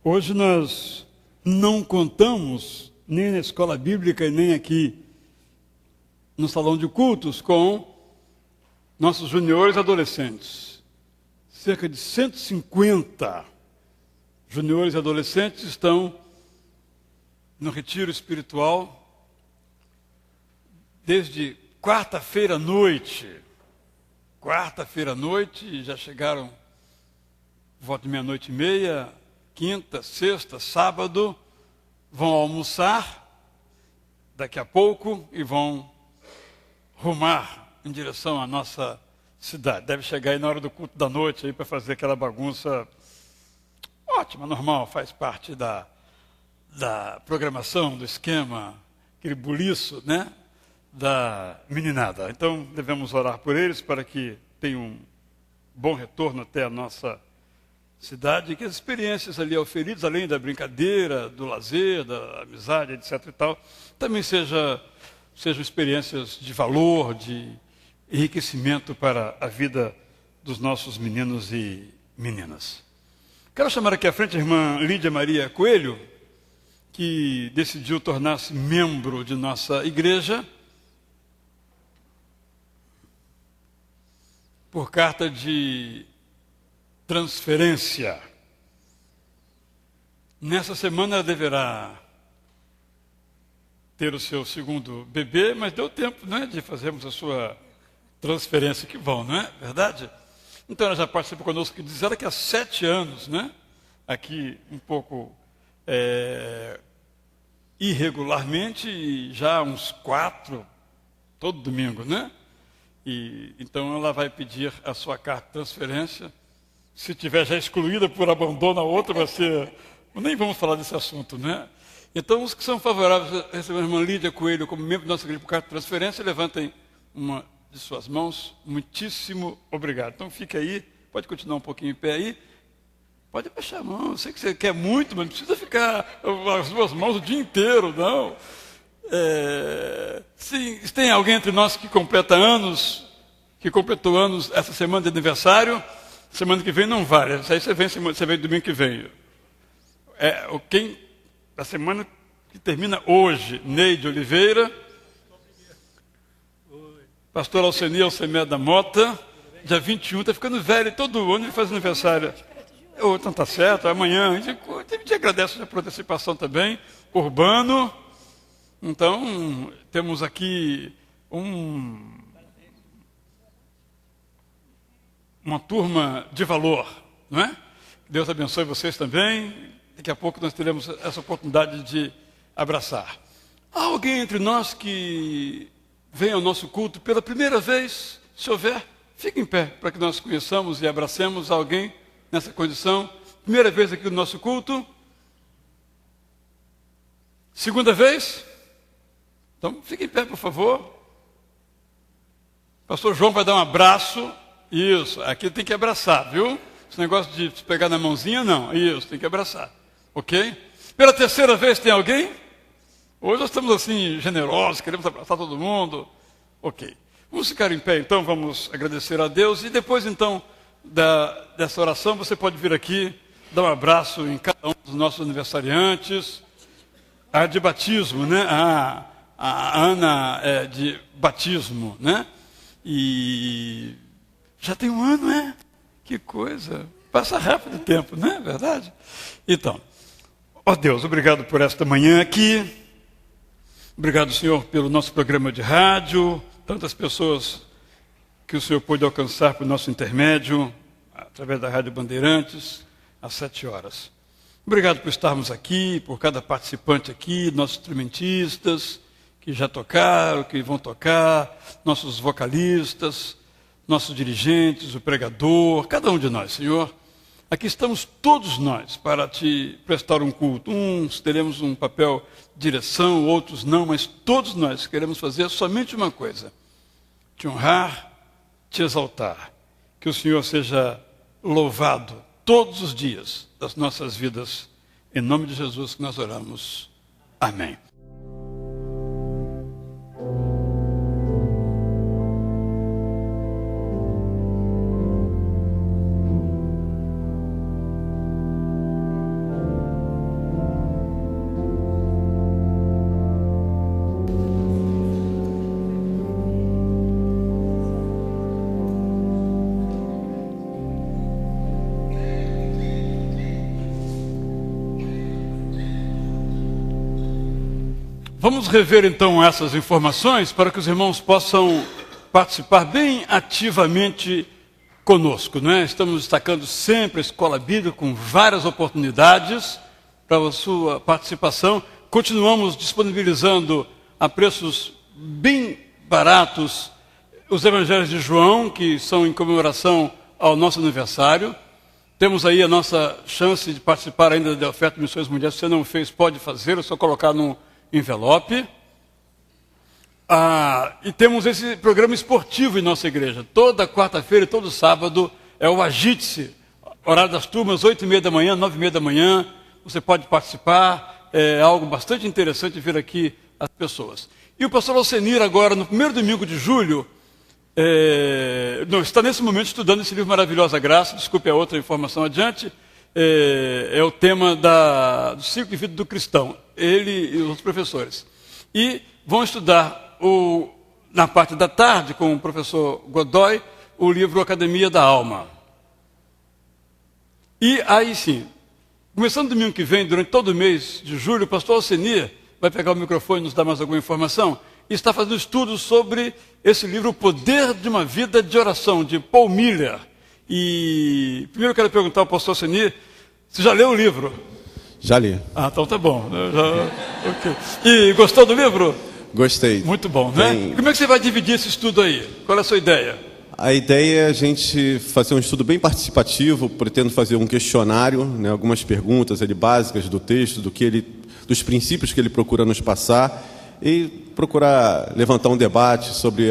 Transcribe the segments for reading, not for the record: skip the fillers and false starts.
Hoje nós não contamos, nem na escola bíblica, nem aqui no salão de cultos, com nossos juniores adolescentes. Cerca de 150 juniores e adolescentes estão no retiro espiritual desde quarta-feira à noite. Quarta-feira à noite, já chegaram volta de meia-noite e meia, quinta, sexta, sábado, vão almoçar daqui a pouco e vão rumar em direção à nossa cidade. Deve chegar aí na hora do culto da noite aí para fazer aquela bagunça ótima, normal, faz parte da programação, do esquema, aquele buliço, né, da meninada. Então, devemos orar por eles para que tenham um bom retorno até a nossa cidade, e que as experiências ali oferidas, além da brincadeira, do lazer, da amizade, etc. e tal, também sejam experiências de valor, de enriquecimento para a vida dos nossos meninos e meninas. Quero chamar aqui à frente a irmã Lídia Maria Coelho, que decidiu tornar-se membro de nossa igreja por carta de transferência. Nessa semana ela deverá ter o seu segundo bebê, mas deu tempo, não é, de fazermos a sua transferência, que bom, não é verdade? Então ela já participa conosco, que diz ela que há 7 anos, né, aqui um pouco irregularmente, e já há uns 4, todo domingo, né? E então ela vai pedir a sua carta de transferência. Se tiver já excluída por abandono a outra, vai ser... Nem vamos falar desse assunto, né? Então, os que são favoráveis a receber a irmã Lídia Coelho como membro da nossa igreja por carta de transferência, levantem uma de suas mãos. Muitíssimo obrigado. Então, fica aí, pode continuar um pouquinho em pé aí. Pode baixar a mão, eu sei que você quer muito, mas não precisa ficar as 2 mãos o dia inteiro, não. Se tem alguém entre nós que completou anos essa semana de aniversário, semana que vem não vale. Isso aí você vem domingo que vem. Quem da semana que termina hoje, Neide Oliveira, pastor Alceni Alcemé da Mota, dia 21, está ficando velho, todo ano ele faz aniversário. Então tá certo, amanhã, a gente agradece a participação também, Urbano. Então, temos aqui uma turma de valor, não é? Deus abençoe vocês também. Daqui a pouco nós teremos essa oportunidade de abraçar. Há alguém entre nós que vem ao nosso culto pela primeira vez? Se houver, fique em pé para que nós conheçamos e abracemos alguém nessa condição. Primeira vez aqui no nosso culto. Segunda vez? Então, fique em pé, por favor. Pastor João vai dar um abraço. Isso, aqui tem que abraçar, viu? Esse negócio de se pegar na mãozinha, não. Isso, tem que abraçar. Ok? Pela terceira vez tem alguém? Hoje nós estamos assim, generosos, queremos abraçar todo mundo. Ok. Vamos ficar em pé, então, vamos agradecer a Deus. E depois, então, dessa oração, você pode vir aqui, dar um abraço em cada um dos nossos aniversariantes. A de batismo, né? A Ana é de batismo, né? E já tem 1 ano, né? Que coisa. Passa rápido o tempo, não é verdade? Então, ó Deus, obrigado por esta manhã aqui. Obrigado, Senhor, pelo nosso programa de rádio. Tantas pessoas que o Senhor pôde alcançar por nosso intermédio, através da Rádio Bandeirantes, às 7 horas. Obrigado por estarmos aqui, por cada participante aqui, nossos instrumentistas, que já tocaram, que vão tocar, nossos vocalistas, nossos dirigentes, o pregador, cada um de nós, Senhor. Aqui estamos todos nós para te prestar um culto. Uns teremos um papel de direção, outros não, mas todos nós queremos fazer somente uma coisa: te honrar, te exaltar. Que o Senhor seja louvado todos os dias das nossas vidas. Em nome de Jesus que nós oramos. Amém. Vamos rever então essas informações para que os irmãos possam participar bem ativamente conosco, não é? Estamos destacando sempre a Escola Bíblica com várias oportunidades para a sua participação. Continuamos disponibilizando a preços bem baratos os Evangelhos de João, que são em comemoração ao nosso aniversário. Temos aí a nossa chance de participar ainda da oferta de missões mundiais. Se você não fez, pode fazer, é só colocar no envelope. E temos esse programa esportivo em nossa igreja. Toda quarta-feira e todo sábado é o Agite-se. Horário das turmas, 8h30 da manhã, 9h30 da manhã. Você pode participar. É algo bastante interessante ver aqui as pessoas. E o pastor Alcenir agora, no primeiro domingo de julho, está nesse momento estudando esse livro Maravilhosa Graça. Desculpe a outra informação adiante. É o tema do ciclo de vida do cristão. Ele e os outros professores. E vão estudar, na parte da tarde, com o professor Godoy, o livro Academia da Alma. E aí sim, começando domingo que vem, durante todo o mês de julho, o pastor Alcenir vai pegar o microfone e nos dar mais alguma informação. E está fazendo estudos sobre esse livro, O Poder de uma Vida de Oração, de Paul Miller. E primeiro eu quero perguntar ao pastor Alcenir, você já leu o livro? Já li. Então tá bom. Okay. E gostou do livro? Gostei. Muito bom, né? Como é que você vai dividir esse estudo aí? Qual é a sua ideia? A ideia é a gente fazer um estudo bem participativo, pretendo fazer um questionário, né, algumas perguntas ali básicas do texto, dos princípios que ele procura nos passar, e procurar levantar um debate sobre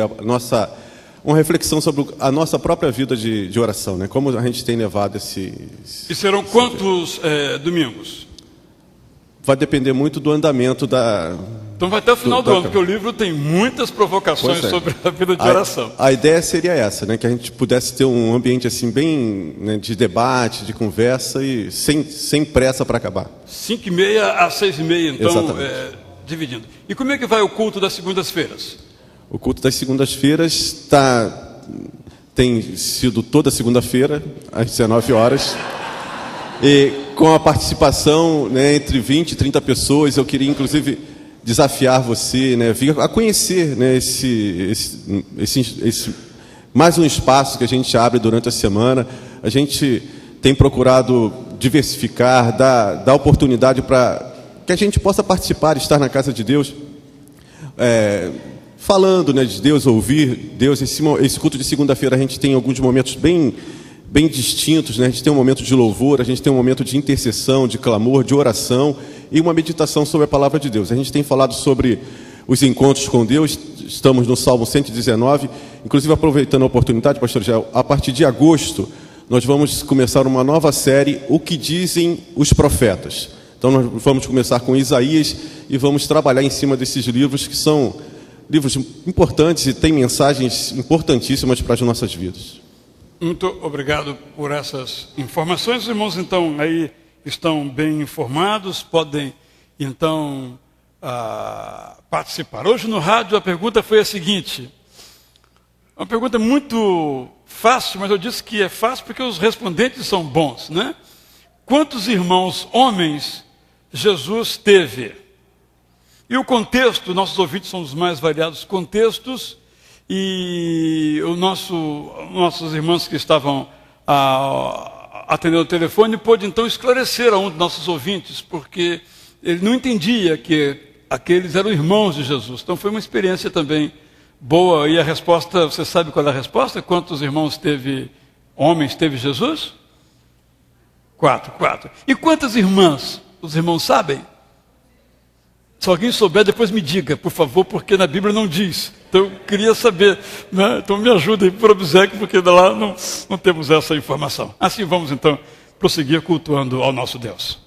uma reflexão sobre a nossa própria vida de oração, né? Como a gente tem levado esse... E serão quantos domingos? Vai depender muito do andamento Então vai até o final do ano, porque o livro tem muitas provocações sobre a vida de oração. A ideia seria essa, né? Que a gente pudesse ter um ambiente assim bem, né, de debate, de conversa e sem pressa para acabar. 5h30 às 6h30, então, dividindo. E como é que vai o culto das segundas-feiras? O culto das segundas-feiras tem sido toda segunda-feira, às 19 horas. E com a participação, né, entre 20 e 30 pessoas, eu queria inclusive desafiar você, né, vir a conhecer, né, mais um espaço que a gente abre durante a semana. A gente tem procurado diversificar, dar oportunidade para que a gente possa participar, estar na casa de Deus, falando, né, de Deus, ouvir Deus. Esse culto de segunda-feira a gente tem alguns momentos bem distintos, né? A gente tem um momento de louvor, a gente tem um momento de intercessão, de clamor, de oração e uma meditação sobre a palavra de Deus. A gente tem falado sobre os encontros com Deus, estamos no Salmo 119, inclusive aproveitando a oportunidade, pastor Gel, a partir de agosto nós vamos começar uma nova série, O que Dizem os Profetas. Então nós vamos começar com Isaías e vamos trabalhar em cima desses livros que são livros importantes e têm mensagens importantíssimas para as nossas vidas. Muito obrigado por essas informações. Os irmãos, então, aí estão bem informados, podem, então, participar. Hoje no rádio a pergunta foi a seguinte, uma pergunta muito fácil, mas eu disse que é fácil porque os respondentes são bons, né? Quantos irmãos homens Jesus teve? E o contexto, nossos ouvintes são os mais variados contextos, e nossos irmãos que estavam atendendo o telefone pôde então esclarecer a um dos nossos ouvintes, porque ele não entendia que aqueles eram irmãos de Jesus. Então foi uma experiência também boa. E a resposta, você sabe qual é a resposta? Quantos homens teve Jesus? 4. E quantas irmãs? Os irmãos sabem? Se alguém souber, depois me diga, por favor, porque na Bíblia não diz. Então eu queria saber, né? Então me ajudem por obséquio, porque lá não temos essa informação. Assim vamos então prosseguir cultuando ao nosso Deus.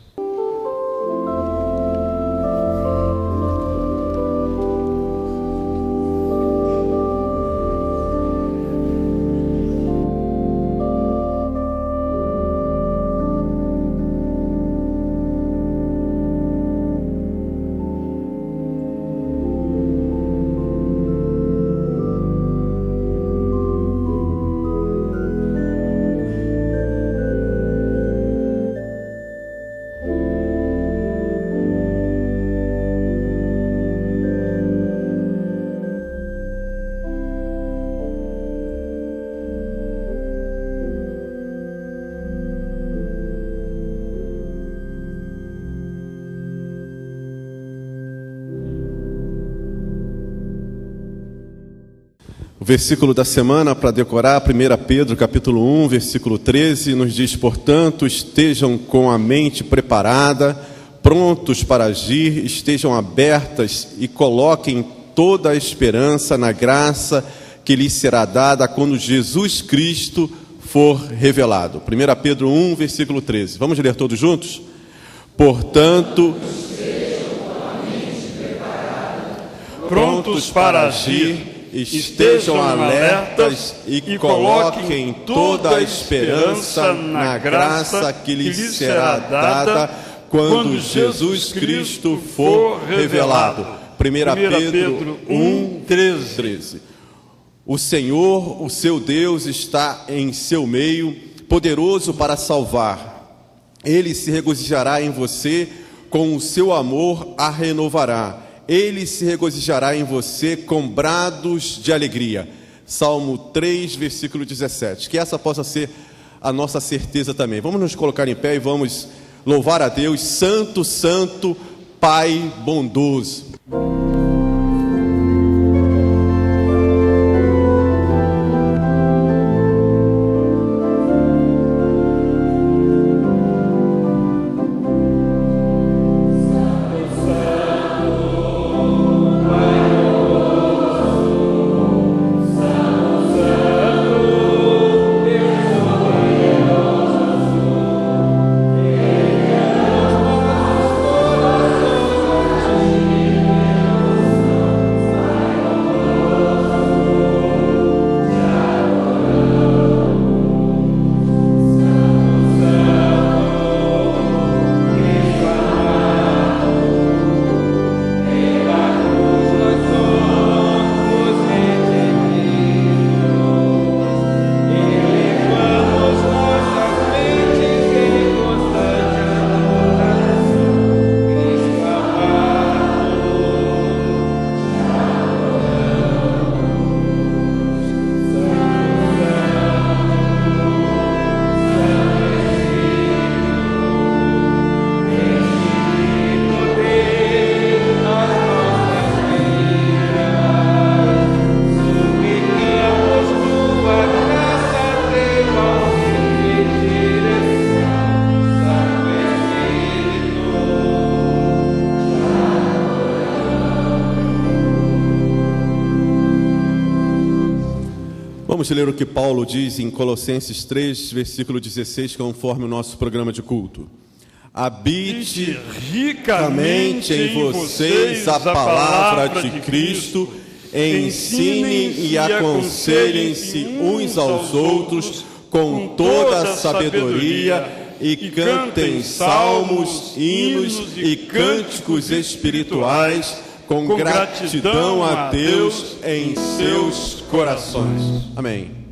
versículo da semana para decorar, 1 Pedro capítulo 1, versículo 13, nos diz: portanto, estejam com a mente preparada, prontos para agir, estejam abertas e coloquem toda a esperança na graça que lhes será dada quando Jesus Cristo for revelado. 1 Pedro 1, versículo 13. Vamos ler todos juntos? Portanto, prontos para agir, estejam alertas e coloquem toda a esperança na graça que lhes será dada quando Jesus Cristo for revelado. 1 Pedro 1, 13. O Senhor, o seu Deus, está em seu meio, poderoso para salvar. Ele se regozijará em você, com o seu amor a renovará. Ele se regozijará em você com brados de alegria. Salmo 3, versículo 17. Que essa possa ser a nossa certeza também. Vamos nos colocar em pé e vamos louvar a Deus. Santo, Santo, Pai bondoso. Vamos ler o que Paulo diz em Colossenses 3, versículo 16, conforme o nosso programa de culto. Habite ricamente em vocês a palavra de Cristo, ensinem e aconselhem-se uns aos outros com toda a sabedoria e cantem salmos, hinos e cânticos espirituais com gratidão a Deus em seus corações. Amém.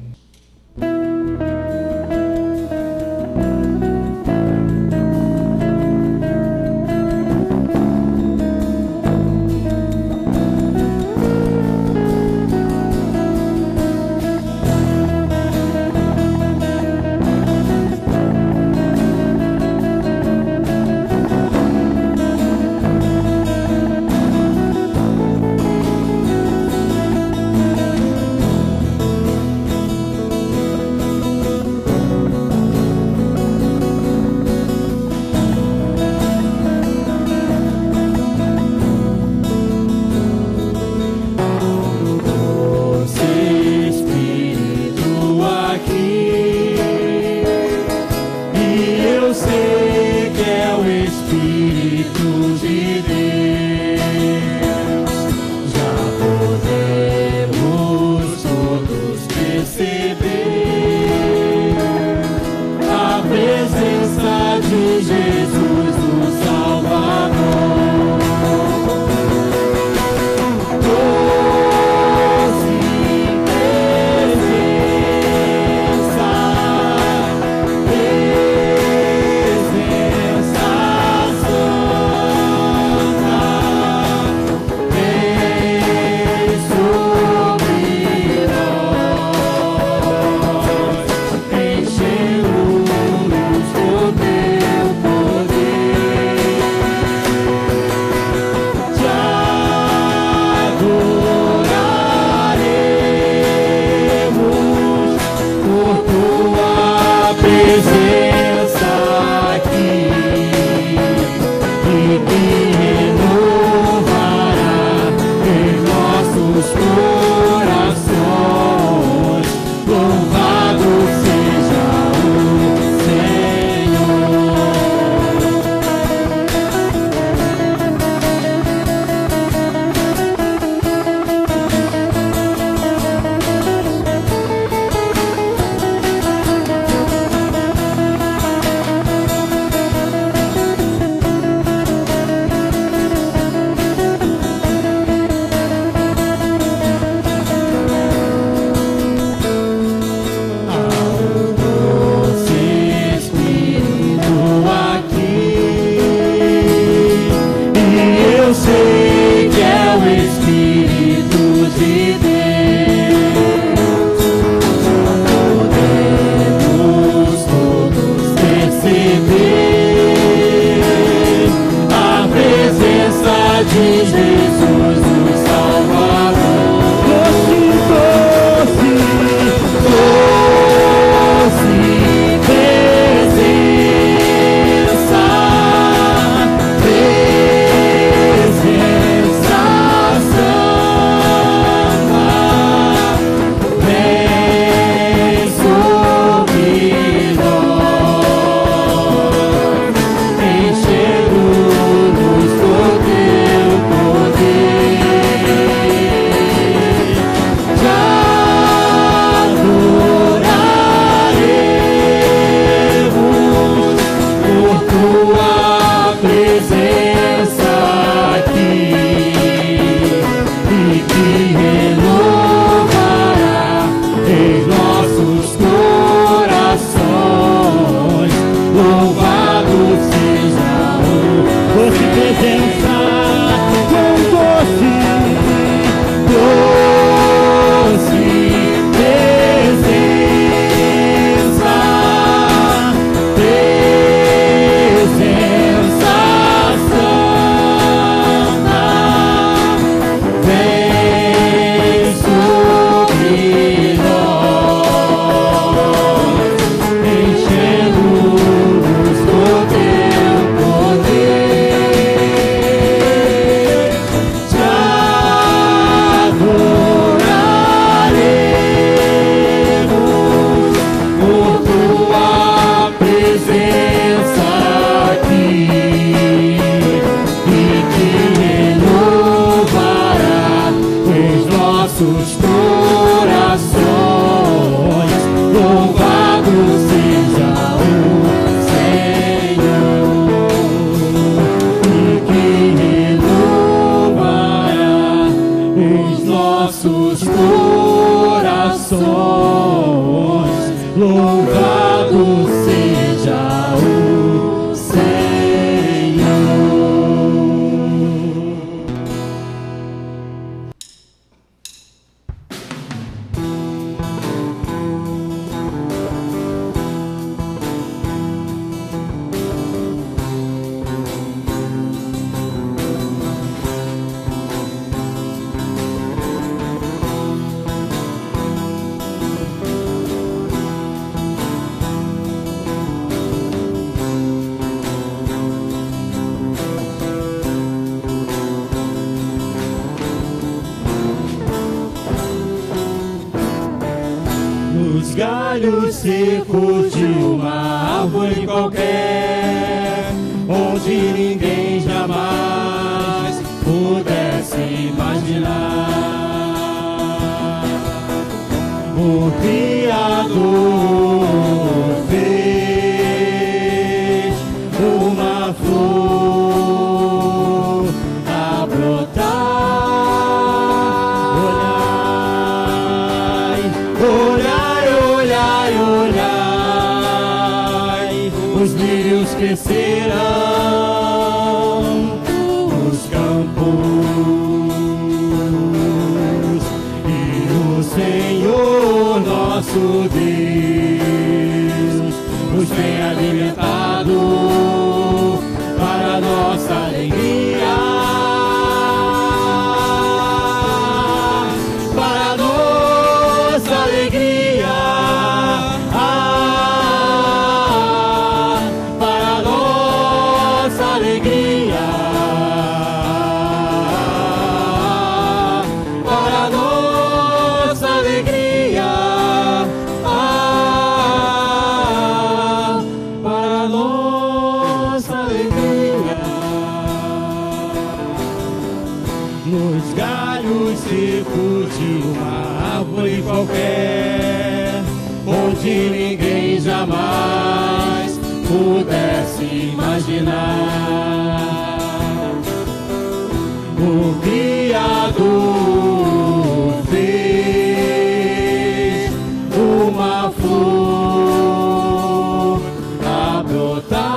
galhos secos de uma árvore qualquer, onde ninguém jamais pudesse imaginar. O Criador fez uma flor a brotar. Olhai, olhai, olhai, olhai, os lírios crescerão nos campos, e o Senhor nosso Deus nos tem alimentado para nossa alegria, para nossa alegria, para nossa alegria, para nossa alegria, para nossa alegria. Nos galhos secos de uma árvore qualquer, onde ninguém jamais pudesse imaginar. O Criador fez uma flor a brotar.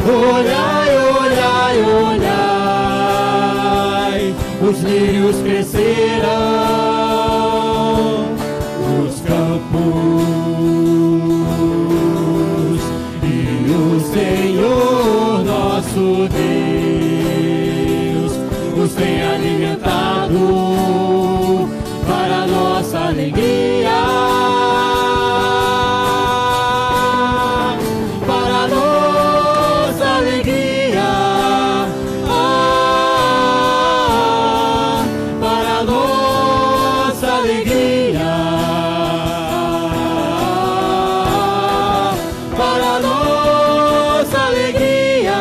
Olhai, olhai, olhai, os lírios crescerão nos campos, e o Senhor nosso Deus nos tem alimentado para nossa alegria, para nossa alegria, para nossa alegria, para nossa alegria, para nossa alegria,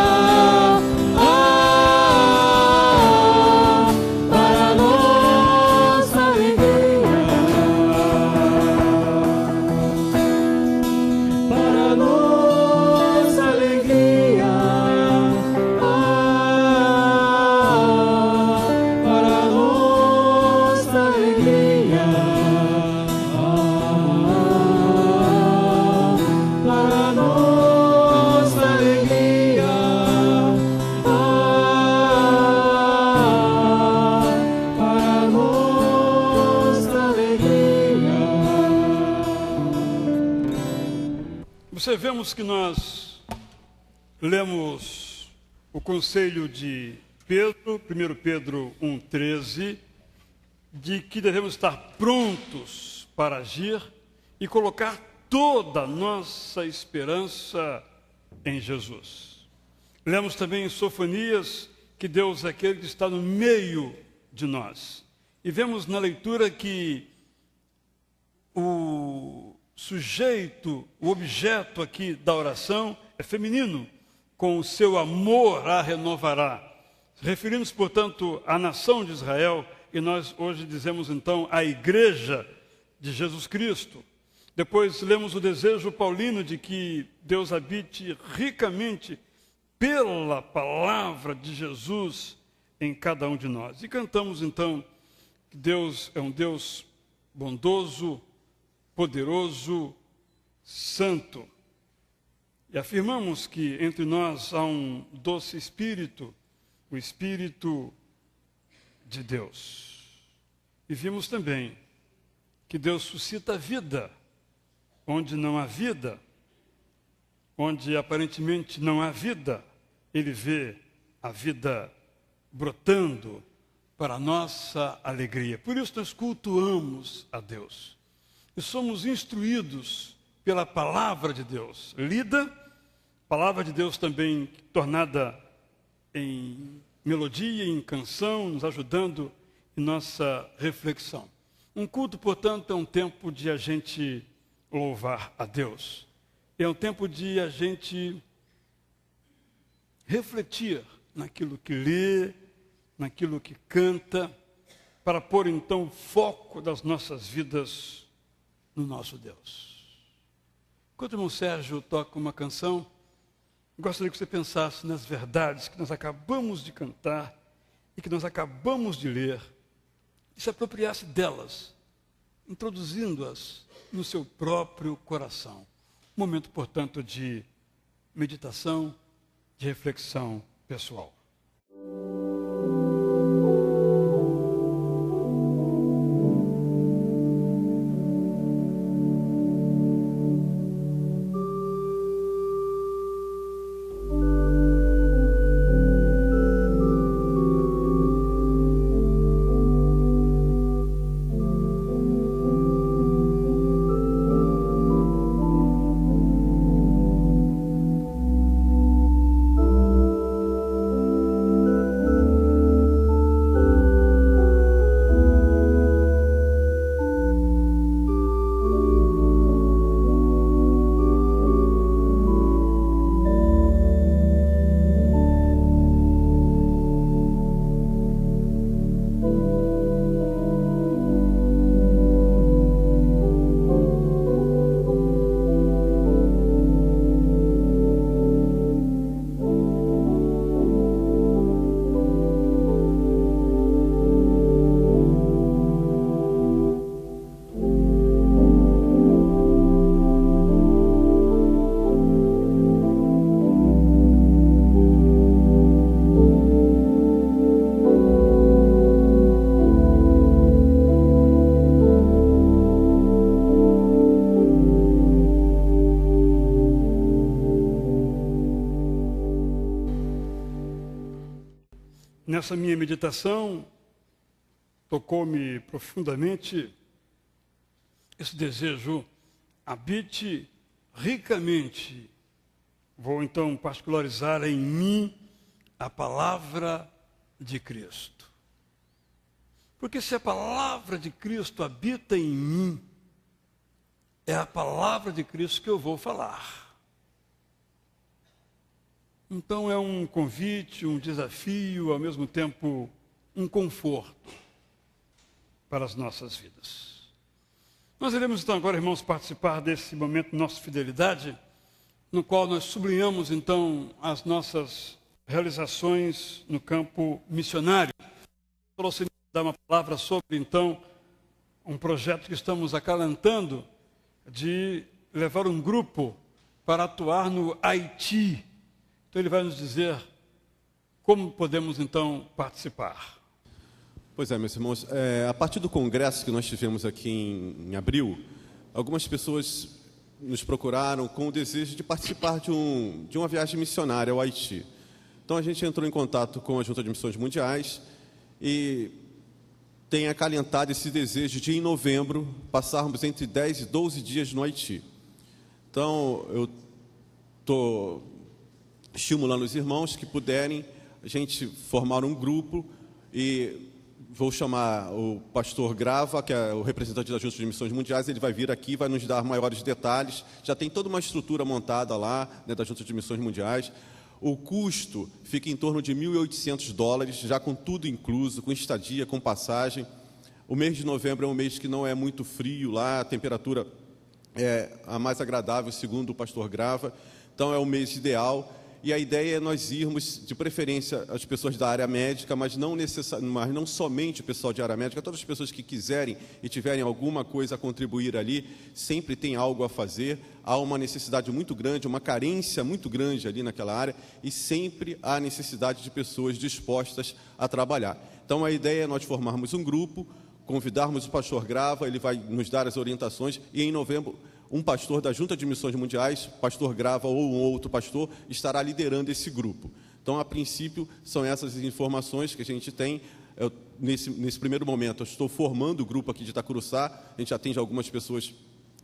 para nossa alegria, para nossa alegria, para nossa alegria, para nossa alegria. Observemos que nós lemos o conselho de Pedro, 1 Pedro 1,13, de que devemos estar prontos para agir e colocar toda a nossa esperança em Jesus. Lemos também em Sofonias que Deus é aquele que está no meio de nós. E vemos na leitura que o sujeito, o objeto aqui da oração é feminino, com o seu amor a renovará. Referimos, portanto, à nação de Israel, e nós hoje dizemos então a igreja de Jesus Cristo. Depois lemos o desejo paulino de que Deus habite ricamente pela palavra de Jesus em cada um de nós. E cantamos então que Deus é um Deus bondoso, poderoso, santo. E afirmamos que entre nós há um doce Espírito, o Espírito de Deus. E vimos também que Deus suscita vida onde não há vida, onde aparentemente não há vida, Ele vê a vida brotando para a nossa alegria. Por isso nós cultuamos a Deus. E somos instruídos pela palavra de Deus, lida, palavra de Deus também tornada em melodia, em canção, nos ajudando em nossa reflexão. Um culto, portanto, é um tempo de a gente louvar a Deus. É um tempo de a gente refletir naquilo que lê, naquilo que canta, para pôr então o foco das nossas vidas no nosso Deus. Enquanto o irmão Sérgio toca uma canção, gostaria que você pensasse nas verdades que nós acabamos de cantar e que nós acabamos de ler, e se apropriasse delas, introduzindo-as no seu próprio coração. Um momento, portanto, de meditação, de reflexão pessoal. Nessa minha meditação, tocou-me profundamente esse desejo: habite ricamente. Vou então particularizar em mim a palavra de Cristo. Porque se a palavra de Cristo habita em mim, é a palavra de Cristo que eu vou falar. Então é um convite, um desafio, ao mesmo tempo um conforto para as nossas vidas. Nós iremos então agora, irmãos, participar desse momento de nossa fidelidade, no qual nós sublinhamos então as nossas realizações no campo missionário. Trouxe dar uma palavra sobre então um projeto que estamos acalentando de levar um grupo para atuar no Haiti. Então ele vai nos dizer como podemos então participar. Pois é, meus irmãos, a partir do congresso que nós tivemos aqui em abril, algumas pessoas nos procuraram com o desejo de participar de uma viagem missionária ao Haiti. Então a gente entrou em contato com a Junta de Missões Mundiais e tem acalentado esse desejo de, em novembro, passarmos entre 10 e 12 dias no Haiti. Então eu estou estimulando os irmãos que puderem a gente formar um grupo, e vou chamar o pastor Grava, que é o representante da Junta de Missões Mundiais. Ele vai vir aqui, vai nos dar maiores detalhes. Já tem toda uma estrutura montada lá, né, da Junta de Missões Mundiais. O custo fica em torno de $1.800, já com tudo incluso, com estadia, com passagem. O mês de novembro é um mês que não é muito frio lá, a temperatura é a mais agradável, segundo o pastor Grava. Então é o mês ideal. E a ideia é nós irmos, de preferência, as pessoas da área médica, mas não somente o pessoal de área médica, todas as pessoas que quiserem e tiverem alguma coisa a contribuir ali, sempre tem algo a fazer. Há uma necessidade muito grande, uma carência muito grande ali naquela área, e sempre há necessidade de pessoas dispostas a trabalhar. Então a ideia é nós formarmos um grupo, convidarmos o pastor Grava, ele vai nos dar as orientações, e em novembro um pastor da Junta de Missões Mundiais, pastor Grava ou um outro pastor, estará liderando esse grupo. Então, a princípio, são essas informações que a gente tem. Nesse primeiro momento, eu estou formando o grupo aqui de Itacuruçá. A gente atende algumas pessoas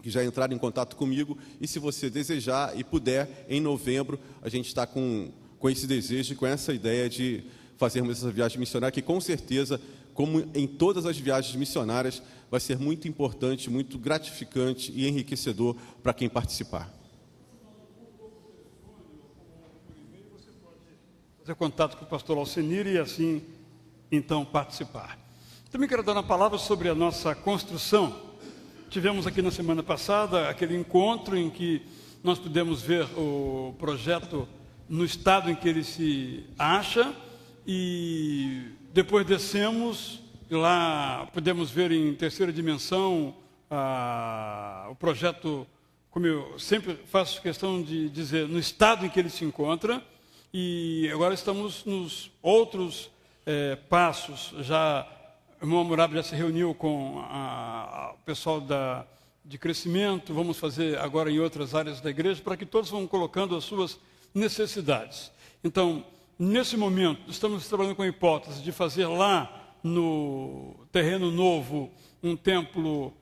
que já entraram em contato comigo, e se você desejar e puder, em novembro, a gente está com esse desejo e com essa ideia de fazermos essa viagem missionária, que com certeza, como em todas as viagens missionárias, vai ser muito importante, muito gratificante e enriquecedor para quem participar. Fazer contato com o pastor Alcenir e assim, então, participar. Também quero dar uma palavra sobre a nossa construção. Tivemos aqui na semana passada aquele encontro em que nós pudemos ver o projeto no estado em que ele se acha e depois descemos e lá pudemos ver em terceira dimensão o projeto, como eu sempre faço questão de dizer, no estado em que ele se encontra. E agora estamos nos outros passos. Já o irmão Hammurabi já se reuniu com o pessoal de crescimento. Vamos fazer agora em outras áreas da igreja para que todos vão colocando as suas necessidades. Então, nesse momento, estamos trabalhando com a hipótese de fazer lá no terreno novo um templo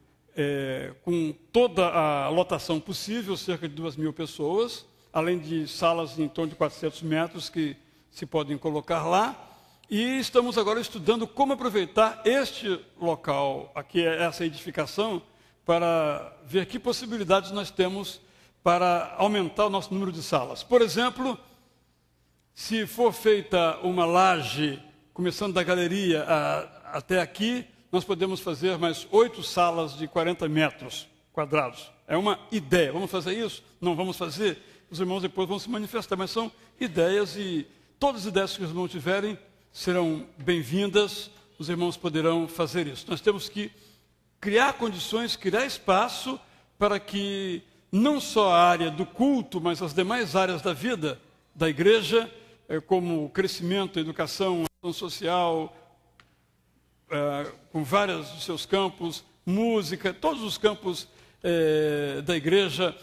com toda a lotação possível, cerca de 2.000 pessoas, além de salas em torno de 400 metros que se podem colocar lá. E estamos agora estudando como aproveitar este local, aqui essa edificação, para ver que possibilidades nós temos para aumentar o nosso número de salas. Por exemplo, se for feita uma laje, começando da galeria até aqui, nós podemos fazer mais 8 salas de 40 metros quadrados. É uma ideia. Vamos fazer isso? Não vamos fazer? Os irmãos depois vão se manifestar, mas são ideias e todas as ideias que os irmãos tiverem serão bem-vindas, os irmãos poderão fazer isso. Nós temos que criar condições, criar espaço para que não só a área do culto, mas as demais áreas da vida da igreja, como crescimento, educação, ação social, com vários dos seus campos, música, todos os campos da igreja,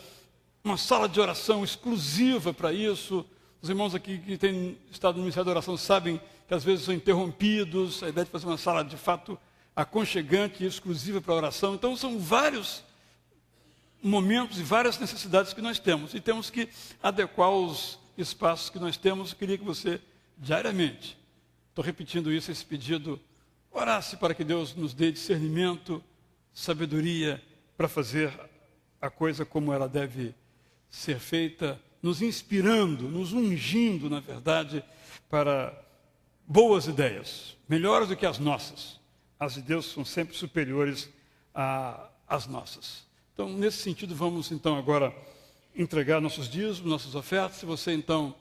uma sala de oração exclusiva para isso. Os irmãos aqui que têm estado no Ministério da Oração sabem que às vezes são interrompidos, a ideia de fazer uma sala de fato aconchegante e exclusiva para a oração. Então são vários momentos e várias necessidades que nós temos. E temos que adequar os espaços que nós temos. Eu queria que você, diariamente, estou repetindo isso, esse pedido, orasse para que Deus nos dê discernimento, sabedoria para fazer a coisa como ela deve ser feita, nos inspirando, nos ungindo, na verdade, para boas ideias, melhores do que as nossas. As de Deus são sempre superiores às nossas. Então, nesse sentido, vamos então agora entregar nossos dízimos, nossas ofertas. Se você então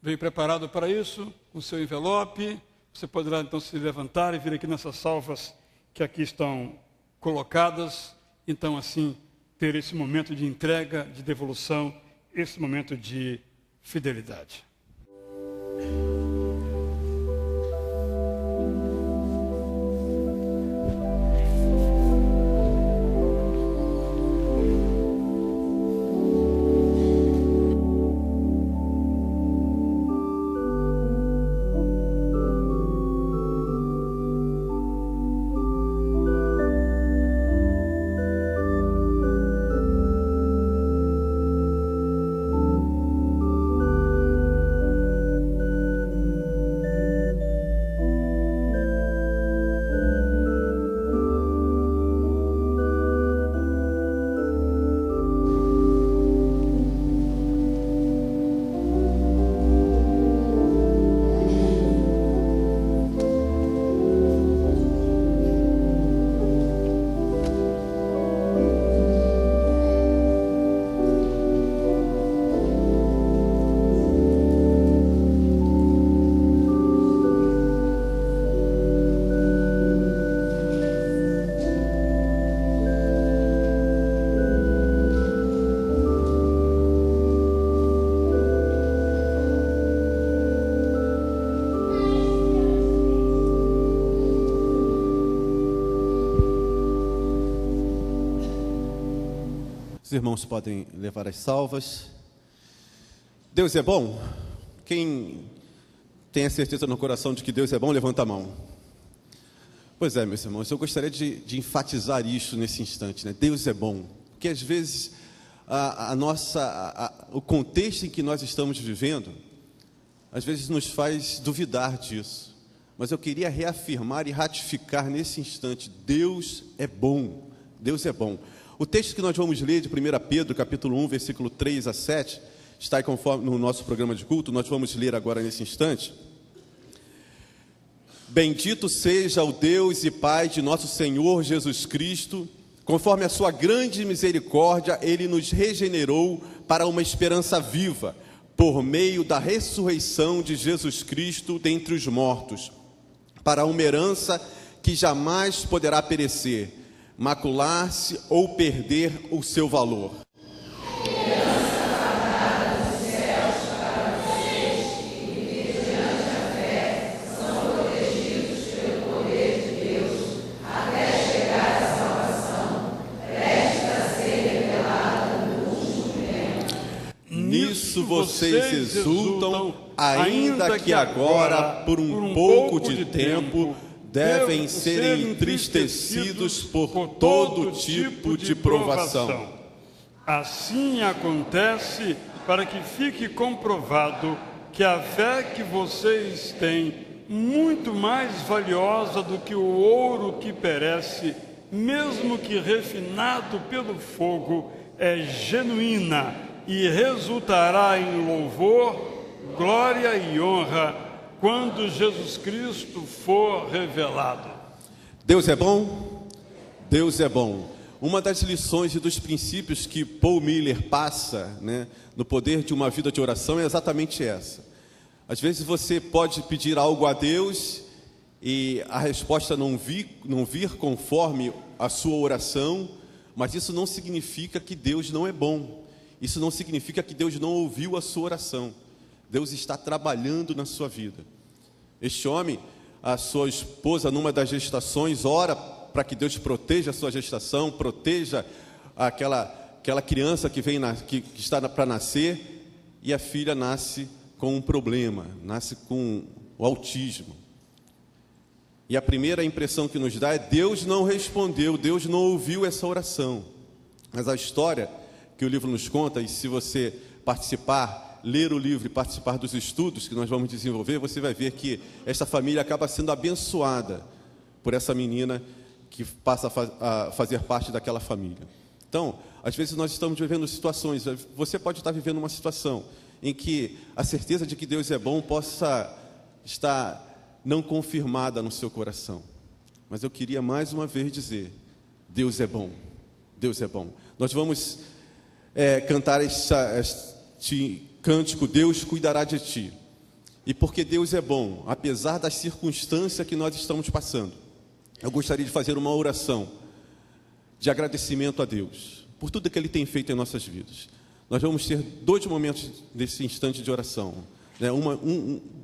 veio preparado para isso, com o seu envelope, você poderá então se levantar e vir aqui nessas salvas que aqui estão colocadas. Então, assim, ter esse momento de entrega, de devolução, esse momento de fidelidade. Os irmãos podem levar as salvas. Deus é bom? Quem tem a certeza no coração de que Deus é bom, levanta a mão. Pois é, meus irmãos, eu gostaria de enfatizar isso nesse instante, né? Deus é bom. Porque às vezes o contexto em que nós estamos vivendo, às vezes nos faz duvidar disso. Mas eu queria reafirmar e ratificar nesse instante: Deus é bom. Deus é bom. O texto que nós vamos ler de 1 Pedro, capítulo 1, versículo 3 a 7, está aí conforme no nosso programa de culto, nós vamos ler agora nesse instante. Bendito seja o Deus e Pai de nosso Senhor Jesus Cristo, conforme a sua grande misericórdia, Ele nos regenerou para uma esperança viva, por meio da ressurreição de Jesus Cristo dentre os mortos, para uma herança que jamais poderá perecer, macular-se ou perder o seu valor. Nisso vocês exultam, ainda que agora, por um pouco de tempo, devem ser entristecidos por todo tipo de provação. Assim acontece para que fique comprovado que a fé que vocês têm, muito mais valiosa do que o ouro que perece, mesmo que refinado pelo fogo, é genuína e resultará em louvor, glória e honra quando Jesus Cristo for revelado. Deus é bom? Deus é bom. Uma das lições e dos princípios que Paul Miller passa, no poder de uma vida de oração é exatamente essa. Às vezes você pode pedir algo a Deus e a resposta não vir conforme a sua oração, mas isso não significa que Deus não é bom. Isso não significa que Deus não ouviu a sua oração. Deus está trabalhando na sua vida. Este homem, a sua esposa, numa das gestações, ora para que Deus proteja a sua gestação, proteja aquela criança que está para nascer, e a filha nasce com um problema, nasce com o autismo. E a primeira impressão que nos dá é: Deus não respondeu, Deus não ouviu essa oração. Mas a história que o livro nos conta, e se você participar, ler o livro e participar dos estudos que nós vamos desenvolver, você vai ver que essa família acaba sendo abençoada por essa menina que passa a fazer parte daquela família. Então, às vezes nós estamos vivendo situações, você pode estar vivendo uma situação em que a certeza de que Deus é bom possa estar não confirmada no seu coração. Mas eu queria mais uma vez dizer: Deus é bom. Deus é bom. Nós vamos cantar este cântico: Deus cuidará de ti. E porque Deus é bom, apesar das circunstâncias que nós estamos passando, eu gostaria de fazer uma oração de agradecimento a Deus por tudo que Ele tem feito em nossas vidas. Nós vamos ter 2 momentos desse instante de oração,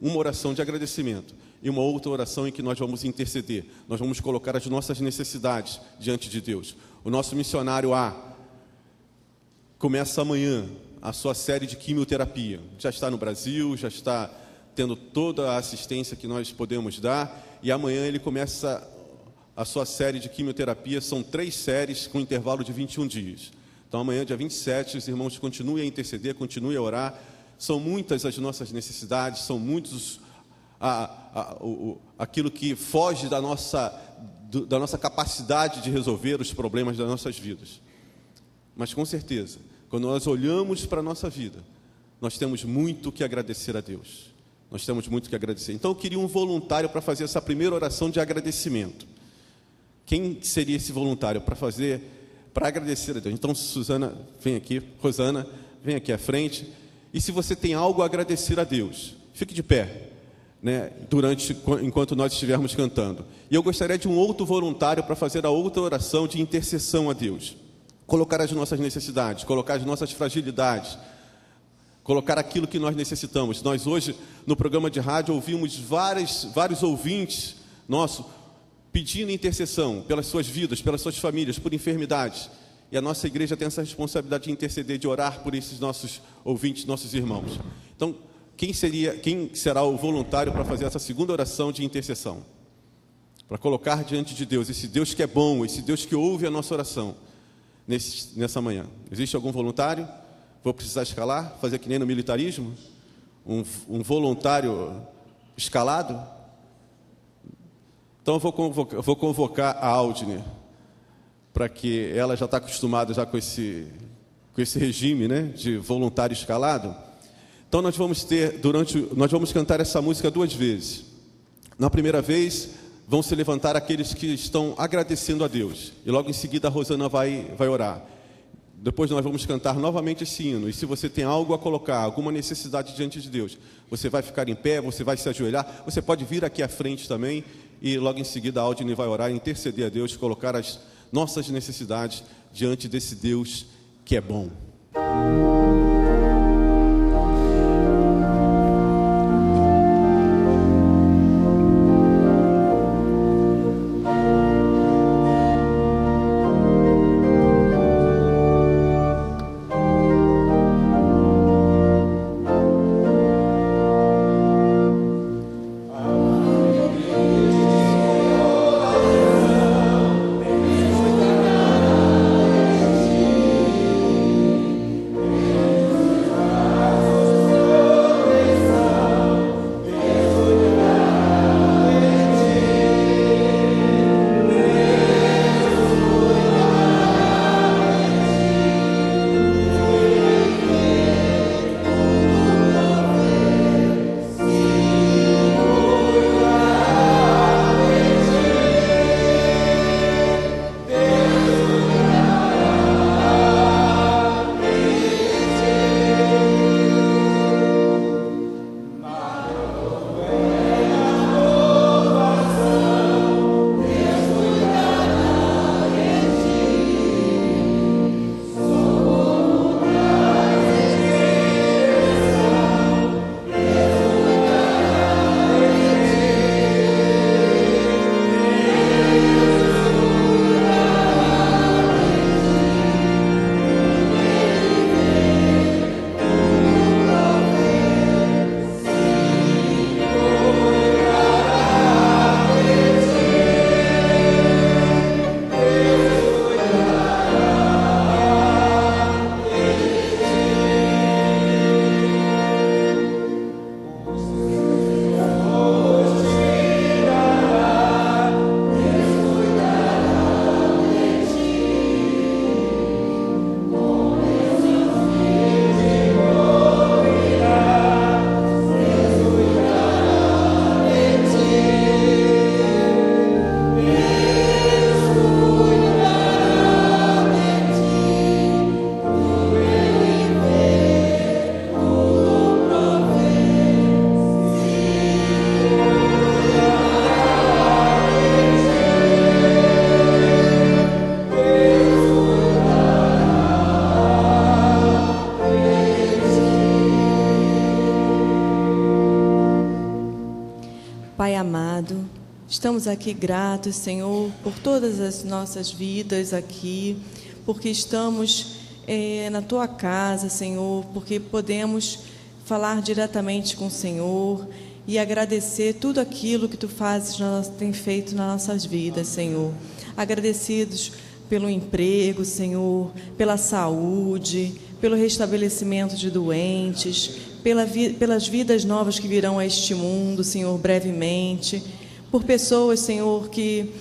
uma oração de agradecimento e uma outra oração em que nós vamos interceder. Nós vamos colocar as nossas necessidades diante de Deus. O nosso missionário A começa amanhã a sua série de quimioterapia. Já está no Brasil, já está tendo toda a assistência que nós podemos dar, e amanhã ele começa a sua série de quimioterapia. São 3 séries com intervalo de 21 dias. Então amanhã, dia 27, os irmãos continuem a interceder, continuem a orar. São muitas as nossas necessidades, são muitos aquilo que foge da nossa capacidade de resolver os problemas das nossas vidas. Mas com certeza, quando nós olhamos para a nossa vida, nós temos muito que agradecer a Deus. Nós temos muito que agradecer. Então eu queria um voluntário para fazer essa primeira oração de agradecimento. Quem seria esse voluntário para agradecer a Deus? Então, Suzana, vem aqui. Rosana, vem aqui à frente. E se você tem algo a agradecer a Deus, fique de pé, enquanto nós estivermos cantando. E eu gostaria de um outro voluntário para fazer a outra oração de intercessão a Deus. Colocar as nossas necessidades, colocar as nossas fragilidades, colocar aquilo que nós necessitamos. Nós hoje, no programa de rádio, ouvimos vários ouvintes nossos pedindo intercessão pelas suas vidas, pelas suas famílias, por enfermidades. E a nossa igreja tem essa responsabilidade de interceder, de orar por esses nossos ouvintes, nossos irmãos. Então, quem será o voluntário para fazer essa segunda oração de intercessão? Para colocar diante de Deus, esse Deus que é bom, esse Deus que ouve a nossa oração nessa manhã. Existe algum voluntário? Vou precisar escalar? Fazer que nem no militarismo? Um voluntário escalado? Então eu vou convocar a Aldine, para que ela já está acostumada já com esse regime, né, de voluntário escalado. Então nós vamos cantar essa música 2 vezes. Na primeira vez, vão se levantar aqueles que estão agradecendo a Deus. E logo em seguida a Rosana vai orar. Depois nós vamos cantar novamente esse hino. E se você tem algo a colocar, alguma necessidade diante de Deus, você vai ficar em pé, você vai se ajoelhar, você pode vir aqui à frente também. E logo em seguida a Aldine vai orar, interceder a Deus, colocar as nossas necessidades diante desse Deus que é bom. Pai amado, estamos aqui gratos, Senhor, por todas as nossas vidas aqui, porque estamos na Tua casa, Senhor, porque podemos falar diretamente com o Senhor e agradecer tudo aquilo que Tu tem feito nas nossas vidas, Senhor. Agradecidos pelo emprego, Senhor, pela saúde, pelo restabelecimento de doentes, pelas vidas novas que virão a este mundo, Senhor, brevemente, por pessoas, Senhor, que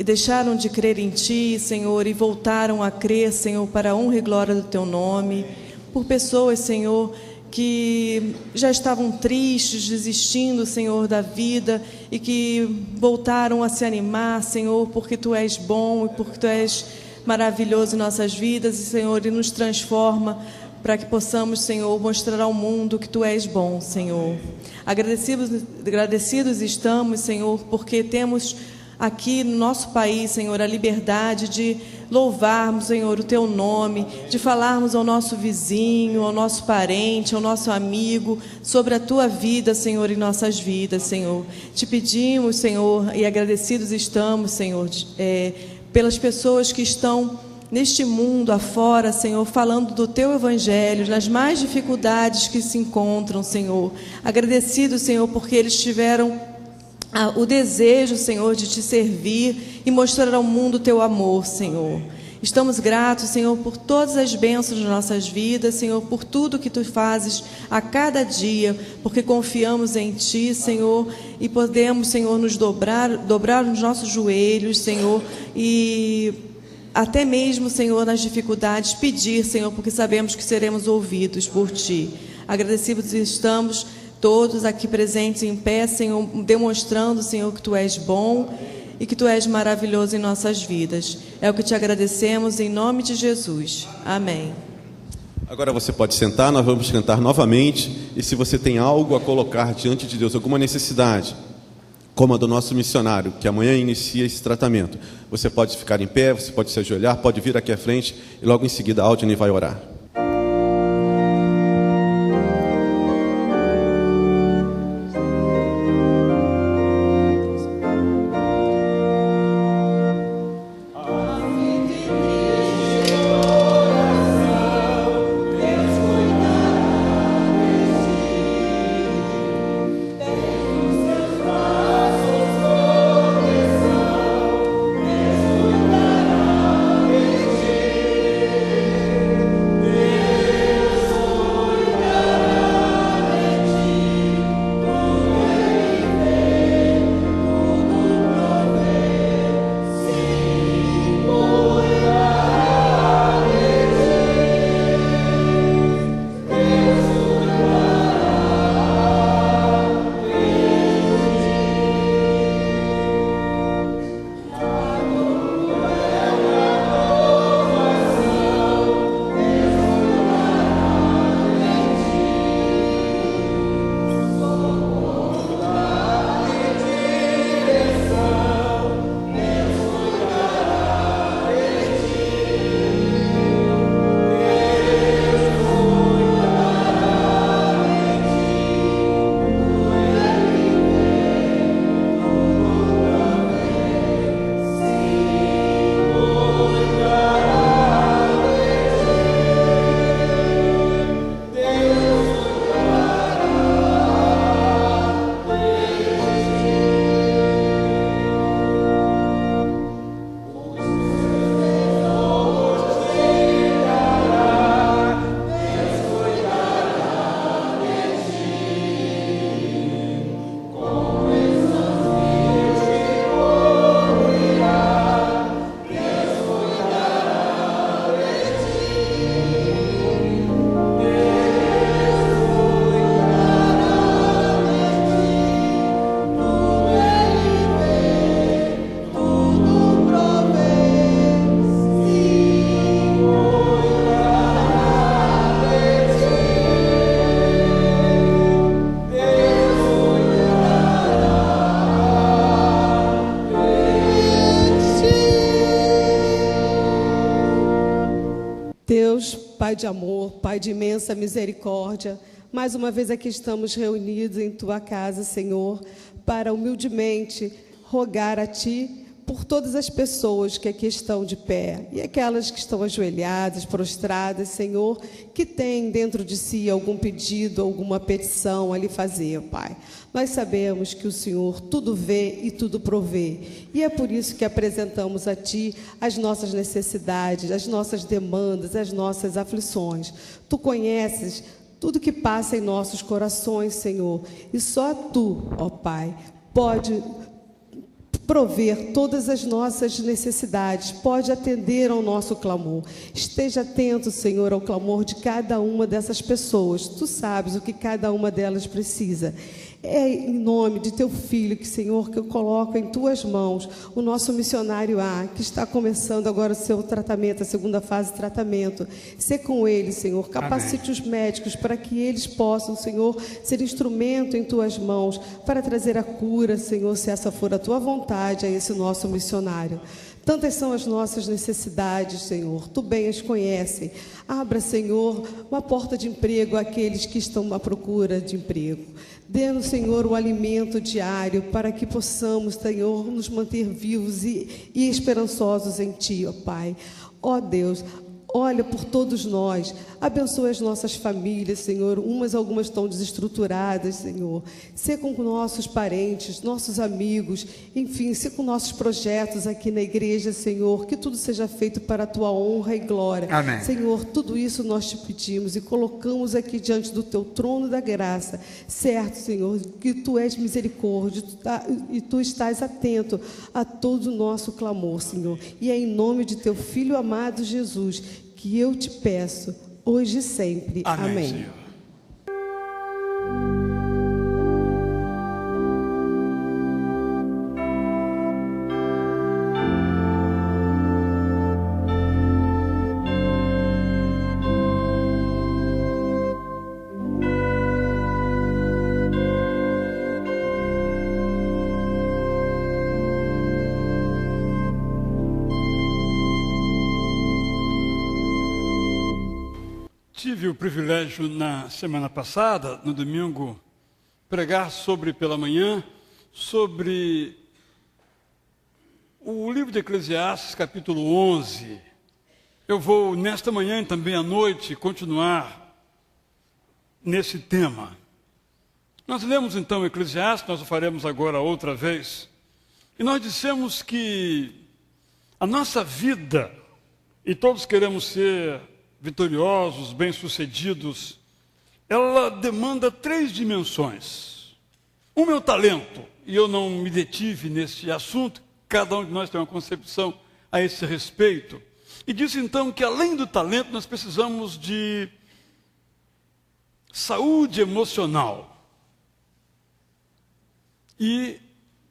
deixaram de crer em Ti, Senhor, e voltaram a crer, Senhor, para a honra e glória do Teu nome, por pessoas, Senhor, que já estavam tristes, desistindo, Senhor, da vida e que voltaram a se animar, Senhor, porque Tu és bom e porque Tu és maravilhoso em nossas vidas, e, Senhor, e nos transforma para que possamos, Senhor, mostrar ao mundo que Tu és bom, Senhor. Agradecidos estamos, Senhor, porque temos aqui no nosso país, Senhor, a liberdade de louvarmos, Senhor, o Teu nome, de falarmos ao nosso vizinho, ao nosso parente, ao nosso amigo, sobre a Tua vida, Senhor, em nossas vidas, Senhor. Te pedimos, Senhor, e agradecidos estamos, Senhor, pelas pessoas que estão neste mundo afora, Senhor, falando do Teu Evangelho, nas mais dificuldades que se encontram, Senhor. Agradecidos, Senhor, porque eles tiveram o desejo, Senhor, de Te servir e mostrar ao mundo o Teu amor, Senhor. Estamos gratos, Senhor, por todas as bênçãos nas nossas vidas, Senhor, por tudo que Tu fazes a cada dia, porque confiamos em Ti, Senhor, e podemos, Senhor, nos dobrar nos nossos joelhos, Senhor, e até mesmo, Senhor, nas dificuldades, pedir, Senhor, porque sabemos que seremos ouvidos por Ti. Agradecidos estamos todos aqui presentes em pé, Senhor, demonstrando, Senhor, que Tu és bom e que Tu és maravilhoso em nossas vidas. É o que Te agradecemos em nome de Jesus. Amém. Agora você pode sentar, nós vamos cantar novamente. E se você tem algo a colocar diante de Deus, alguma necessidade, como a do nosso missionário, que amanhã inicia esse tratamento, você pode ficar em pé, você pode se ajoelhar, pode vir aqui à frente e logo em seguida a Aldine vai orar. Deus, Pai de amor, Pai de imensa misericórdia, mais uma vez aqui estamos reunidos em Tua casa, Senhor, para humildemente rogar a Ti por todas as pessoas que aqui estão de pé e aquelas que estão ajoelhadas, prostradas, Senhor, que têm dentro de si algum pedido, alguma petição a lhe fazer, Pai. Nós sabemos que o Senhor tudo vê e tudo provê, e é por isso que apresentamos a Ti as nossas necessidades, as nossas demandas, as nossas aflições. Tu conheces tudo que passa em nossos corações, Senhor, e só Tu, ó Pai, pode prover todas as nossas necessidades, pode atender ao nosso clamor. Esteja atento, Senhor, ao clamor de cada uma dessas pessoas. Tu sabes o que cada uma delas precisa. É em nome de Teu Filho, que, Senhor, que eu coloco em Tuas mãos o nosso missionário A, que está começando agora o seu tratamento, a segunda fase de tratamento. Sê com ele, Senhor, capacite os médicos para que eles possam, Senhor, ser instrumento em Tuas mãos para trazer a cura, Senhor, se essa for a Tua vontade, a esse nosso missionário. Tantas são as nossas necessidades, Senhor, Tu bem as conheces. Abra, Senhor, uma porta de emprego àqueles que estão à procura de emprego. Dê-nos, Senhor, o alimento diário para que possamos, Senhor, nos manter vivos e esperançosos em Ti, ó Pai. Ó Deus, Olha por todos nós, abençoa as nossas famílias, Senhor. Algumas estão desestruturadas, Senhor. Sê com nossos parentes, nossos amigos, enfim, sê com nossos projetos aqui na igreja, Senhor. Que tudo seja feito para a tua honra e glória. Amém. Senhor, tudo isso nós te pedimos e colocamos aqui diante do teu trono da graça. Certo, Senhor, que tu és misericórdia e tu estás atento a todo o nosso clamor, Senhor. E é em nome de teu Filho amado Jesus que eu te peço, hoje e sempre. Amém. Senhor. Tive o privilégio na semana passada, no domingo, pregar pela manhã, sobre o livro de Eclesiastes, capítulo 11. Eu vou, nesta manhã e também à noite, continuar nesse tema. Nós lemos então Eclesiastes, nós o faremos agora outra vez, e nós dissemos que a nossa vida, e todos queremos ser vitoriosos, bem-sucedidos, ela demanda 3 dimensões. Uma é o talento, e eu não me detive nesse assunto, cada um de nós tem uma concepção a esse respeito. E disse então que além do talento nós precisamos de saúde emocional. E,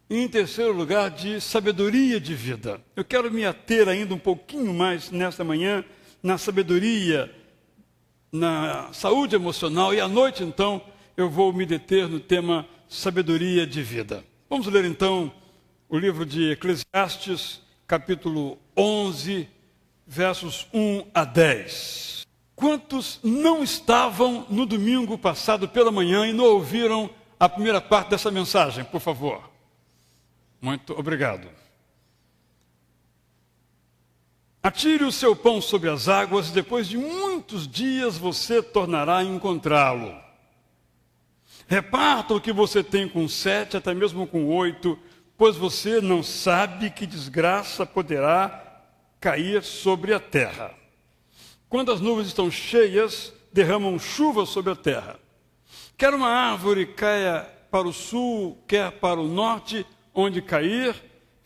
em terceiro lugar, de sabedoria de vida. Eu quero me ater ainda um pouquinho mais nesta manhã na sabedoria, na saúde emocional, e à noite, então, eu vou me deter no tema sabedoria de vida. Vamos ler, então, o livro de Eclesiastes, capítulo 11, versos 1 a 10. Quantos não estavam no domingo passado pela manhã e não ouviram a primeira parte dessa mensagem, por favor? Muito obrigado. Atire o seu pão sobre as águas, e depois de muitos dias você tornará a encontrá-lo. Reparta o que você tem com 7, até mesmo com 8, pois você não sabe que desgraça poderá cair sobre a terra. Quando as nuvens estão cheias, derramam chuva sobre a terra. Quer uma árvore caia para o sul, quer para o norte, onde cair,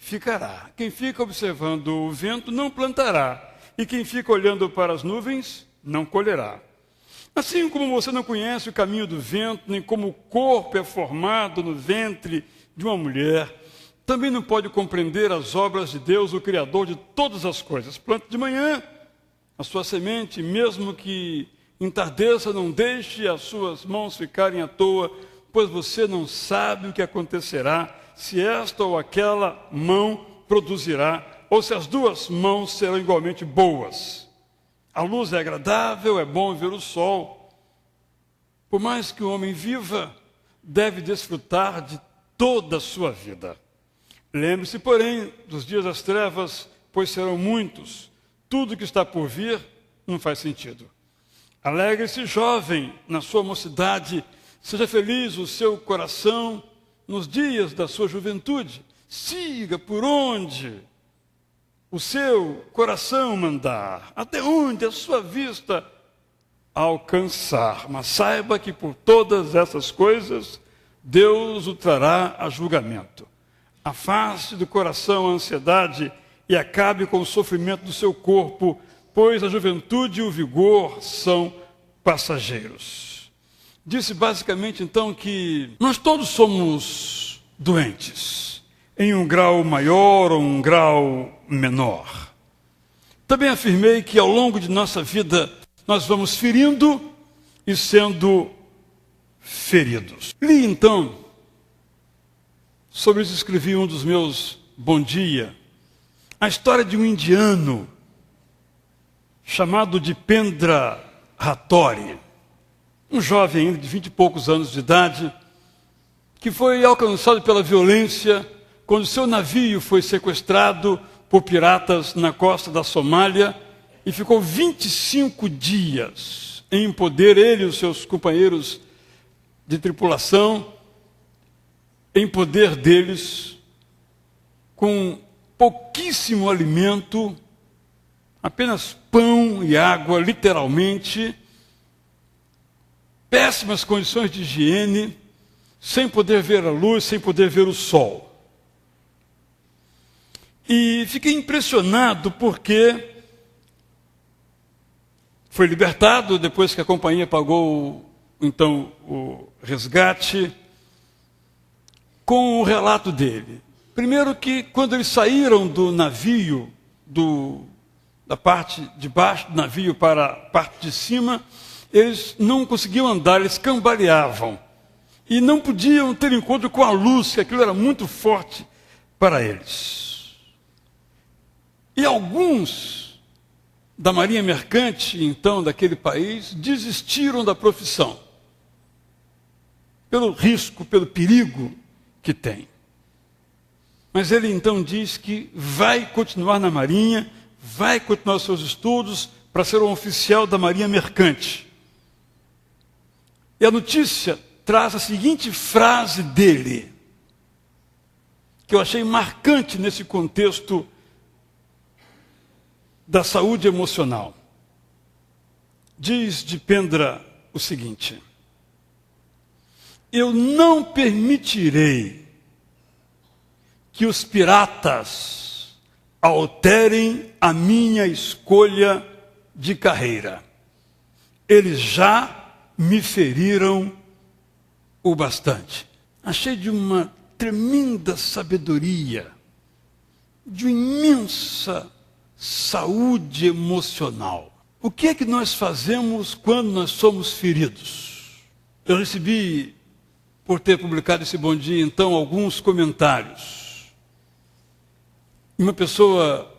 ficará. Quem fica observando o vento não plantará, e quem fica olhando para as nuvens não colherá. Assim como você não conhece o caminho do vento, nem como o corpo é formado no ventre de uma mulher, também não pode compreender as obras de Deus, o Criador de todas as coisas. Plante de manhã a sua semente, mesmo que entardeça, não deixe as suas mãos ficarem à toa, pois você não sabe o que acontecerá, se esta ou aquela mão produzirá, ou se as duas mãos serão igualmente boas. A luz é agradável, é bom ver o sol. Por mais que o homem viva, deve desfrutar de toda a sua vida. Lembre-se, porém, dos dias das trevas, pois serão muitos. Tudo que está por vir não faz sentido. Alegre-se, jovem, na sua mocidade, seja feliz o seu coração nos dias da sua juventude. Siga por onde o seu coração mandar, até onde a sua vista alcançar. Mas saiba que por todas essas coisas, Deus o trará a julgamento. Afaste do coração a ansiedade e acabe com o sofrimento do seu corpo, pois a juventude e o vigor são passageiros. Disse basicamente então que nós todos somos doentes, em um grau maior ou um grau menor. Também afirmei que ao longo de nossa vida nós vamos ferindo e sendo feridos. Li então, sobre isso escrevi um dos meus Bom Dia, a história de um indiano chamado Dipendra Hattori, um jovem ainda de 20 e poucos anos de idade, que foi alcançado pela violência quando seu navio foi sequestrado por piratas na costa da Somália e ficou 25 dias em poder, ele e os seus companheiros de tripulação, em poder deles, com pouquíssimo alimento, apenas pão e água, literalmente, péssimas condições de higiene, sem poder ver a luz, sem poder ver o sol. E fiquei impressionado porque foi libertado depois que a companhia pagou, então, o resgate, com o relato dele. Primeiro que, quando eles saíram do navio, da parte de baixo do navio para a parte de cima, eles não conseguiam andar, eles cambaleavam. E não podiam ter encontro com a luz, que aquilo era muito forte para eles. E alguns da marinha mercante, então, daquele país, desistiram da profissão. Pelo risco, pelo perigo que tem. Mas ele então diz que vai continuar na marinha, vai continuar os seus estudos para ser um oficial da marinha mercante. E a notícia traz a seguinte frase dele, que eu achei marcante nesse contexto da saúde emocional. Diz Dipendra o seguinte: eu não permitirei que os piratas alterem a minha escolha de carreira. Eles já me feriram o bastante. Achei de uma tremenda sabedoria, de uma imensa saúde emocional. O que é que nós fazemos quando nós somos feridos? Eu recebi, por ter publicado esse Bom Dia, então, alguns comentários. Uma pessoa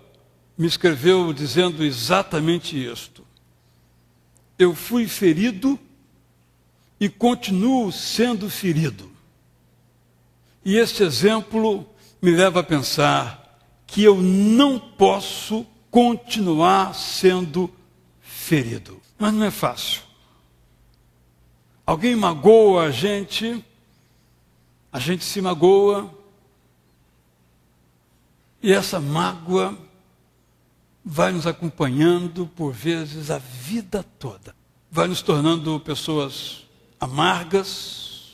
me escreveu dizendo exatamente isto: eu fui ferido e continuo sendo ferido. E este exemplo me leva a pensar que eu não posso continuar sendo ferido. Mas não é fácil. Alguém magoa a gente se magoa, e essa mágoa vai nos acompanhando, por vezes, a vida toda. Vai nos tornando pessoas amargas,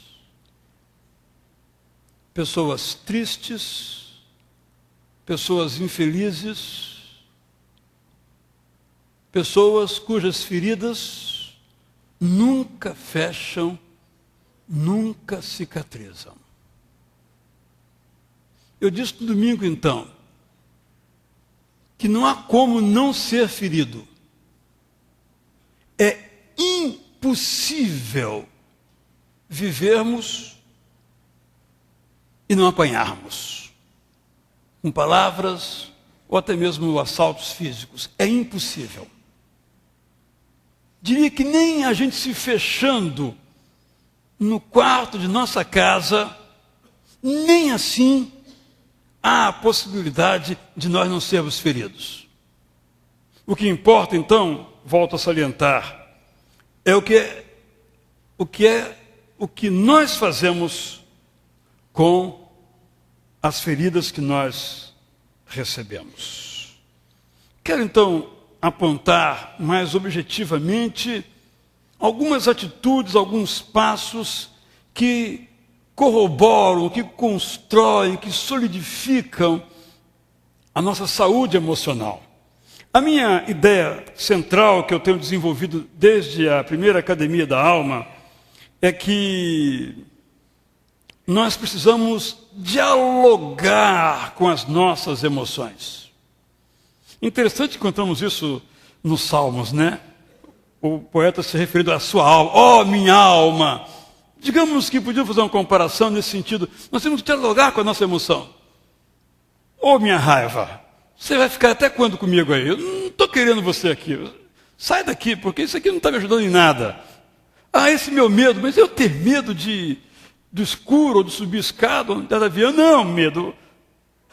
pessoas tristes, pessoas infelizes, pessoas cujas feridas nunca fecham, nunca cicatrizam. Eu disse no domingo, então, que não há como não ser ferido. É impossível vivermos e não apanharmos, com palavras ou até mesmo assaltos físicos. É impossível. Diria que nem a gente se fechando no quarto de nossa casa, nem assim há a possibilidade de nós não sermos feridos. O que importa, então, volto a salientar, é o que nós fazemos com as feridas que nós recebemos. Quero, então, apontar mais objetivamente algumas atitudes, alguns passos que corroboram, que constroem, que solidificam a nossa saúde emocional. A minha ideia central, que eu tenho desenvolvido desde a primeira Academia da Alma, é que nós precisamos dialogar com as nossas emoções. Interessante que encontramos isso nos Salmos, né? O poeta se referindo à sua alma. Oh, minha alma! Digamos que podíamos fazer uma comparação nesse sentido. Nós temos que dialogar com a nossa emoção. Oh, minha raiva! Você vai ficar até quando comigo aí? Eu não estou querendo você aqui. Sai daqui, porque isso aqui não está me ajudando em nada. Ah, esse meu medo, mas eu ter medo do escuro ou de subir escada ou de avião? Não, medo.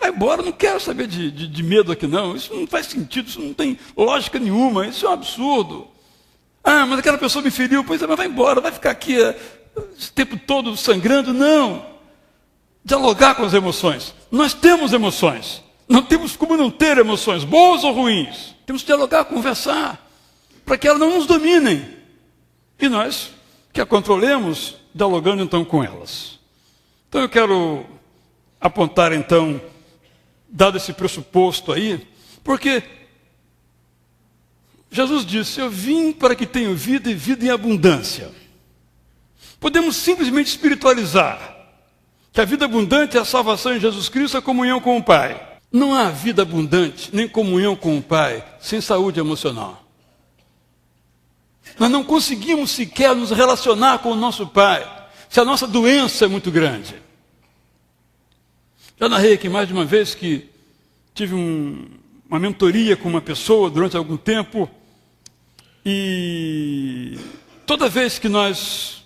Vai embora, não quero saber de medo aqui não. Isso não faz sentido, isso não tem lógica nenhuma, isso é um absurdo. Ah, mas aquela pessoa me feriu, pois é, mas vai embora, vai ficar aqui esse tempo todo sangrando. Não. Dialogar com as emoções. Nós temos emoções. Não temos como não ter emoções, boas ou ruins. Temos que dialogar, conversar, para que elas não nos dominem. E nós que a controlemos, dialogando então com elas. Então eu quero apontar então, dado esse pressuposto aí, porque Jesus disse, eu vim para que tenham vida e vida em abundância. Podemos simplesmente espiritualizar que a vida abundante é a salvação em Jesus Cristo, a comunhão com o Pai. Não há vida abundante, nem comunhão com o Pai, sem saúde emocional. Nós não conseguimos sequer nos relacionar com o nosso Pai, se a nossa doença é muito grande. Já narrei aqui mais de uma vez que tive uma mentoria com uma pessoa durante algum tempo, e toda vez que nós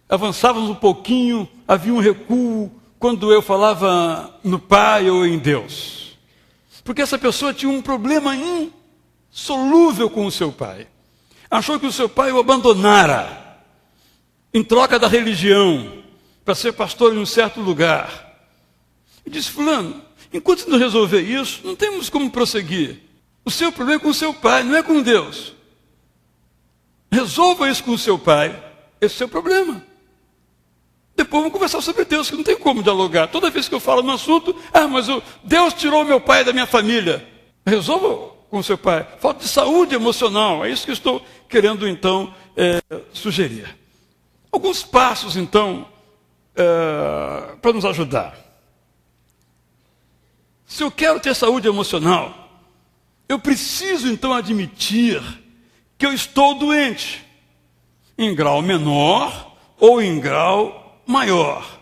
avançávamos um pouquinho, havia um recuo quando eu falava no Pai ou em Deus. Porque essa pessoa tinha um problema insolúvel com o seu pai. Achou que o seu pai o abandonara em troca da religião para ser pastor em um certo lugar. E disse, fulano, enquanto você não resolver isso, não temos como prosseguir. O seu problema é com o seu pai, não é com Deus. Resolva isso com o seu pai, esse é o seu problema. Depois vamos conversar sobre Deus, que não tem como dialogar. Toda vez que eu falo no assunto, mas Deus tirou meu pai da minha família. Resolva com o seu pai. Falta de saúde emocional, é isso que eu estou querendo então sugerir. Alguns passos então para nos ajudar. Se eu quero ter saúde emocional, eu preciso então admitir que eu estou doente, em grau menor ou em grau maior.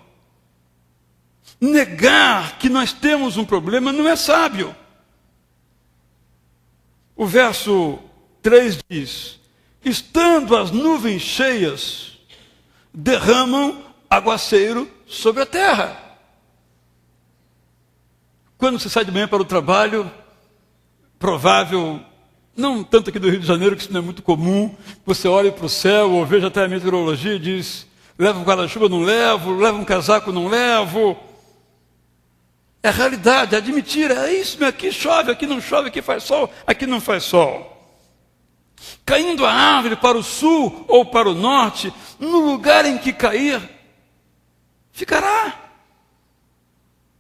Negar que nós temos um problema não é sábio. O verso 3 diz, estando as nuvens cheias, derramam aguaceiro sobre a terra. Quando você sai de manhã para o trabalho, provável, não tanto aqui do Rio de Janeiro, que isso não é muito comum, você olha para o céu ou veja até a meteorologia e diz, levo um guarda-chuva, não levo, levo um casaco, não levo. É a realidade, é admitir, é isso, aqui chove, aqui não chove, aqui faz sol, aqui não faz sol. Caindo a árvore para o sul ou para o norte, no lugar em que cair, ficará.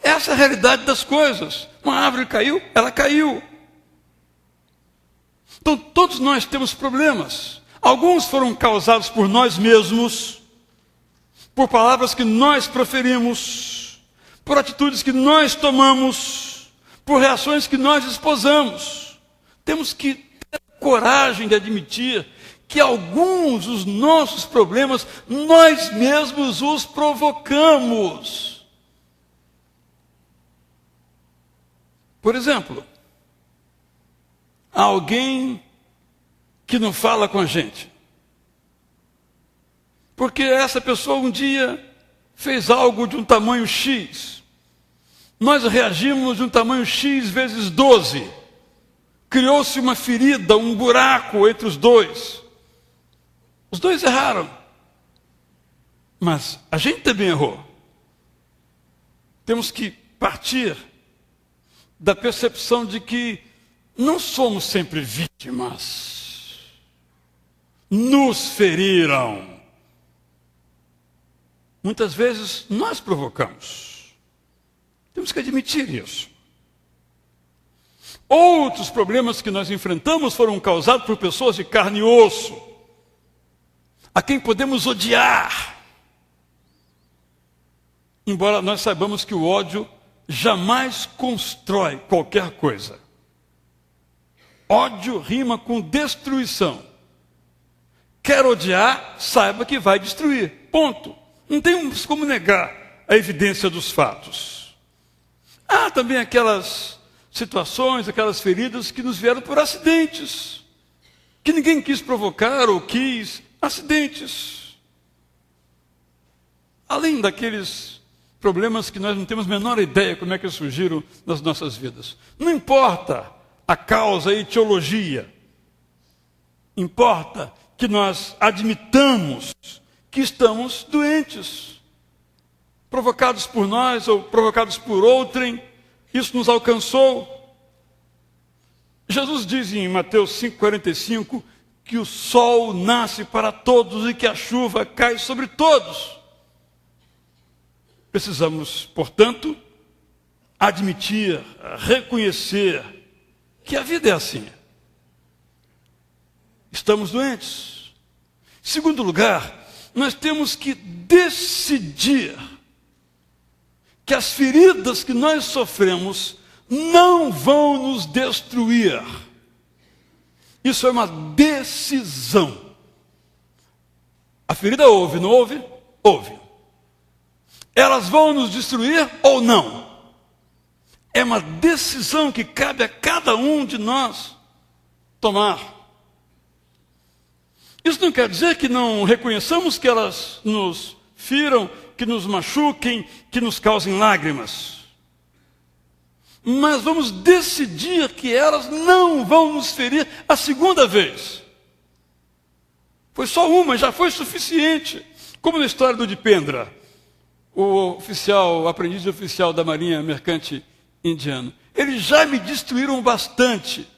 Essa é a realidade das coisas. Uma árvore caiu, ela caiu. Então todos nós temos problemas. Alguns foram causados por nós mesmos, por palavras que nós proferimos, por atitudes que nós tomamos, por reações que nós esposamos. Temos que ter coragem de admitir que alguns dos nossos problemas nós mesmos os provocamos. Por exemplo, há alguém que não fala com a gente, porque essa pessoa um dia fez algo de um tamanho X. Nós reagimos de um tamanho X vezes 12. Criou-se uma ferida, um buraco entre os dois. Os dois erraram. Mas a gente também errou. Temos que partir da percepção de que não somos sempre vítimas. Nos feriram. Muitas vezes nós provocamos. Temos que admitir isso. Outros problemas que nós enfrentamos foram causados por pessoas de carne e osso, a quem podemos odiar. Embora nós saibamos que o ódio jamais constrói qualquer coisa. Ódio rima com destruição. Quer odiar, saiba que vai destruir. Ponto. Não temos como negar a evidência dos fatos. Há também aquelas situações, aquelas feridas que nos vieram por acidentes, que ninguém quis provocar ou quis, acidentes. Além daqueles problemas que nós não temos a menor ideia como é que surgiram nas nossas vidas. Não importa a causa e etiologia. Importa que nós admitamos que estamos doentes, provocados por nós ou provocados por outrem. Isso nos alcançou. Jesus diz em Mateus 5,45 que o sol nasce para todos e que a chuva cai sobre todos. Precisamos, portanto, admitir, reconhecer que a vida é assim. Estamos doentes. Em segundo lugar, nós temos que decidir que as feridas que nós sofremos não vão nos destruir. Isso é uma decisão. A ferida houve, não houve? Houve. Elas vão nos destruir ou não? É uma decisão que cabe a cada um de nós tomar. Isso não quer dizer que não reconheçamos que elas nos firam, que nos machuquem, que nos causem lágrimas. Mas vamos decidir que elas não vão nos ferir a segunda vez. Foi só uma, já foi suficiente. Como na história do Dipendra, o aprendiz de oficial da Marinha Mercante Indiana. Eles já me destruíram bastante.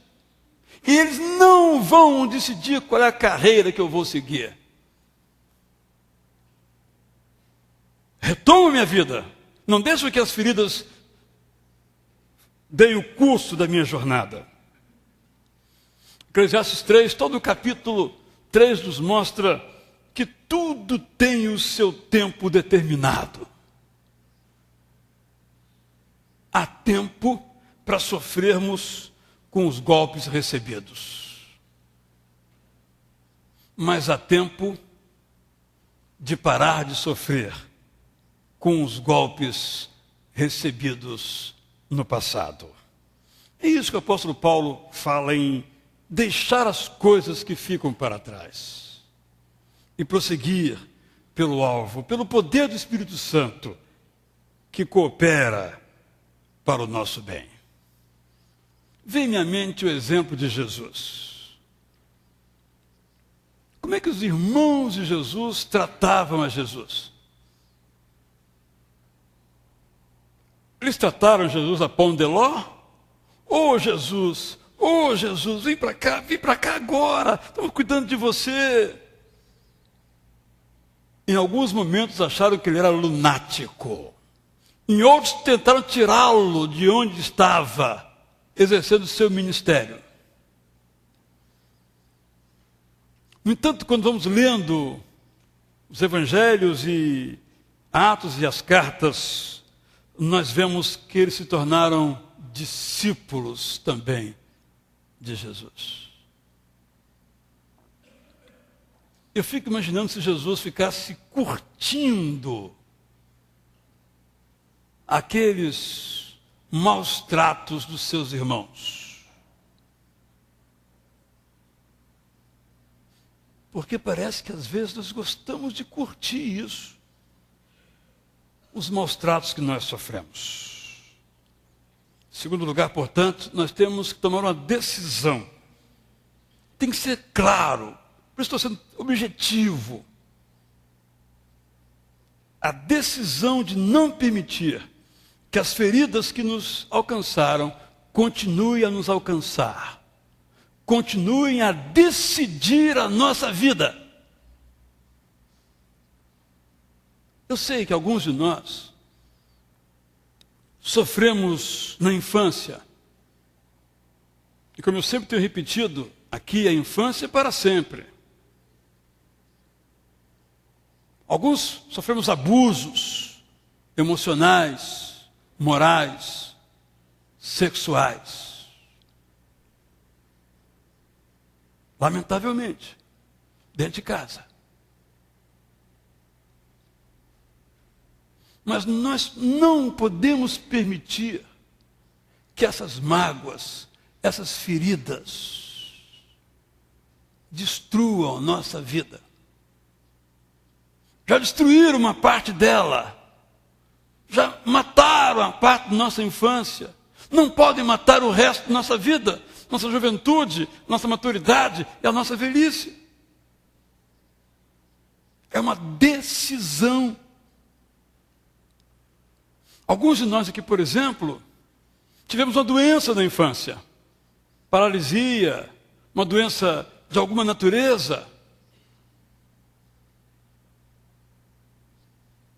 E eles não vão decidir qual é a carreira que eu vou seguir. Retomo minha vida. Não deixo que as feridas deem o curso da minha jornada. Eclesiastes 3, todo o capítulo 3 nos mostra que tudo tem o seu tempo determinado. Há tempo para sofrermos com os golpes recebidos. Mas há tempo de parar de sofrer com os golpes recebidos no passado. É isso que o apóstolo Paulo fala em deixar as coisas que ficam para trás e prosseguir pelo alvo, pelo poder do Espírito Santo que coopera para o nosso bem. Vem à mente o exemplo de Jesus. Como é que os irmãos de Jesus tratavam a Jesus? Eles trataram Jesus a pão de ló? Ô Jesus, vem para cá agora, estamos cuidando de você. Em alguns momentos acharam que ele era lunático. Em outros tentaram tirá-lo de onde estava, exercendo o seu ministério. No entanto, quando vamos lendo os evangelhos e Atos e as cartas, nós vemos que eles se tornaram discípulos também de Jesus. Eu fico imaginando se Jesus ficasse curtindo aqueles maus tratos dos seus irmãos. Porque parece que às vezes nós gostamos de curtir isso. Os maus tratos que nós sofremos. Em segundo lugar, portanto, nós temos que tomar uma decisão. Tem que ser claro. Por isso estou sendo objetivo. A decisão de não permitir que as feridas que nos alcançaram continuem a nos alcançar. Continuem a decidir a nossa vida. Eu sei que alguns de nós sofremos na infância. E como eu sempre tenho repetido, aqui a infância é para sempre. Alguns sofremos abusos emocionais, morais, sexuais. Lamentavelmente, dentro de casa. Mas nós não podemos permitir que essas mágoas, essas feridas, destruam nossa vida. Já destruíram uma parte dela. já mataram a parte da nossa infância. Não podem matar o resto da nossa vida, nossa juventude, nossa maturidade e a nossa velhice. É uma decisão. Alguns de nós aqui, por exemplo, tivemos uma doença na infância. Paralisia, uma doença de alguma natureza.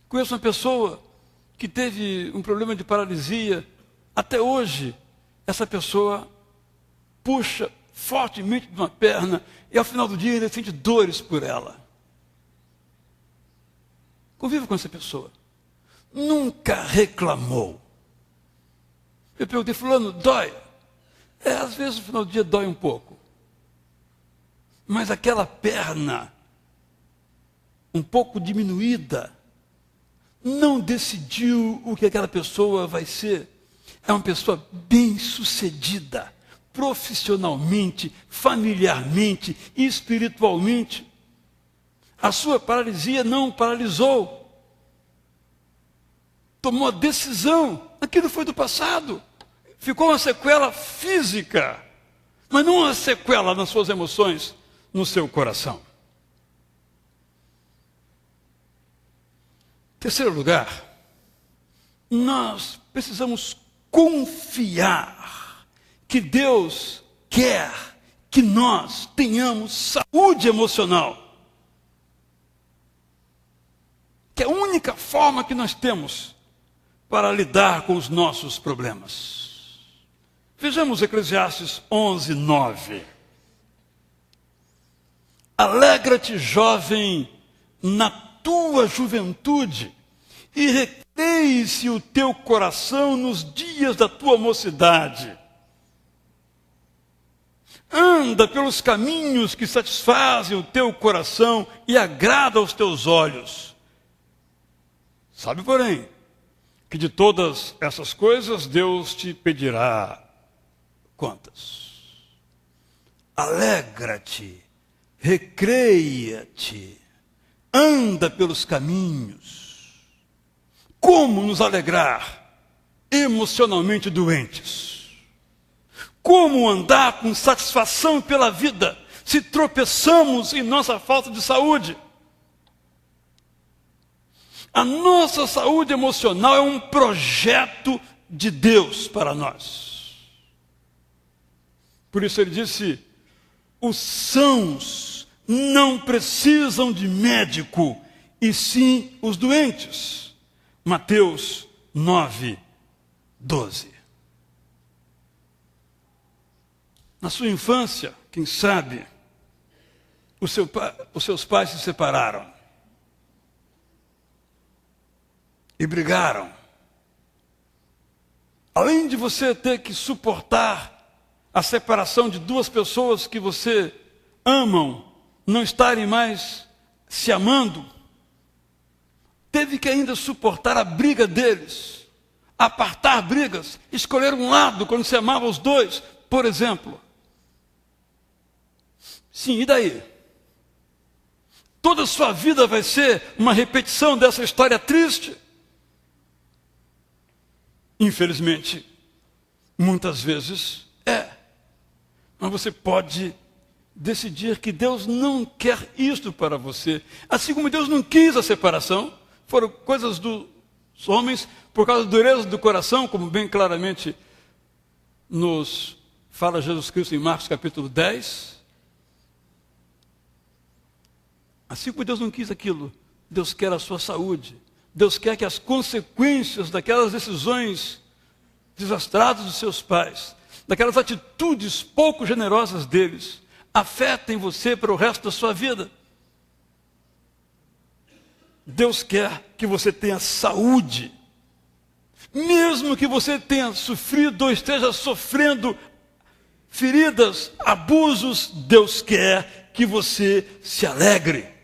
Conheço uma pessoa que teve um problema de paralisia. Até hoje, essa pessoa puxa fortemente de uma perna e ao final do dia ele sente dores por ela. Convivo com essa pessoa. Nunca reclamou. Eu perguntei, fulano, dói? Às vezes no final do dia dói um pouco. Mas aquela perna, um pouco diminuída, não decidiu o que aquela pessoa vai ser. É uma pessoa bem-sucedida, profissionalmente, familiarmente, espiritualmente. A sua paralisia não paralisou. Tomou a decisão. Aquilo foi do passado. Ficou uma sequela física, mas não uma sequela nas suas emoções, no seu coração. Terceiro lugar, nós precisamos confiar que Deus quer que nós tenhamos saúde emocional. Que é a única forma que nós temos para lidar com os nossos problemas. Vejamos Eclesiastes 11:9. Alegra-te, jovem, na tua juventude, e recreie-se o teu coração nos dias da tua mocidade. Anda pelos caminhos que satisfazem o teu coração e agrada aos teus olhos. Sabe, porém, que de todas essas coisas Deus te pedirá contas. Alegra-te, recreia-te, anda pelos caminhos. Como nos alegrar emocionalmente doentes? Como andar com satisfação pela vida se tropeçamos em nossa falta de saúde? A nossa saúde emocional é um projeto de Deus para nós. Por isso ele disse, os sãos não precisam de médico, e sim os doentes. Mateus 9:12. Na sua infância, quem sabe, os seus pais se separaram. E brigaram. Além de você ter que suportar a separação de duas pessoas que você amam, não estarem mais se amando, teve que ainda suportar a briga deles, apartar brigas, escolher um lado quando você amava os dois, por exemplo. Sim, e daí? Toda a sua vida vai ser uma repetição dessa história triste? Infelizmente, muitas vezes é. Mas você pode decidir que Deus não quer isto para você. Assim como Deus não quis a separação, foram coisas dos homens por causa da dureza do coração, como bem claramente nos fala Jesus Cristo em Marcos capítulo 10. Assim como Deus não quis aquilo, Deus quer a sua saúde. Deus quer que as consequências daquelas decisões desastradas dos seus pais, daquelas atitudes pouco generosas deles, afetem você para o resto da sua vida. Deus quer que você tenha saúde. Mesmo que você tenha sofrido ou esteja sofrendo feridas, abusos, Deus quer que você se alegre.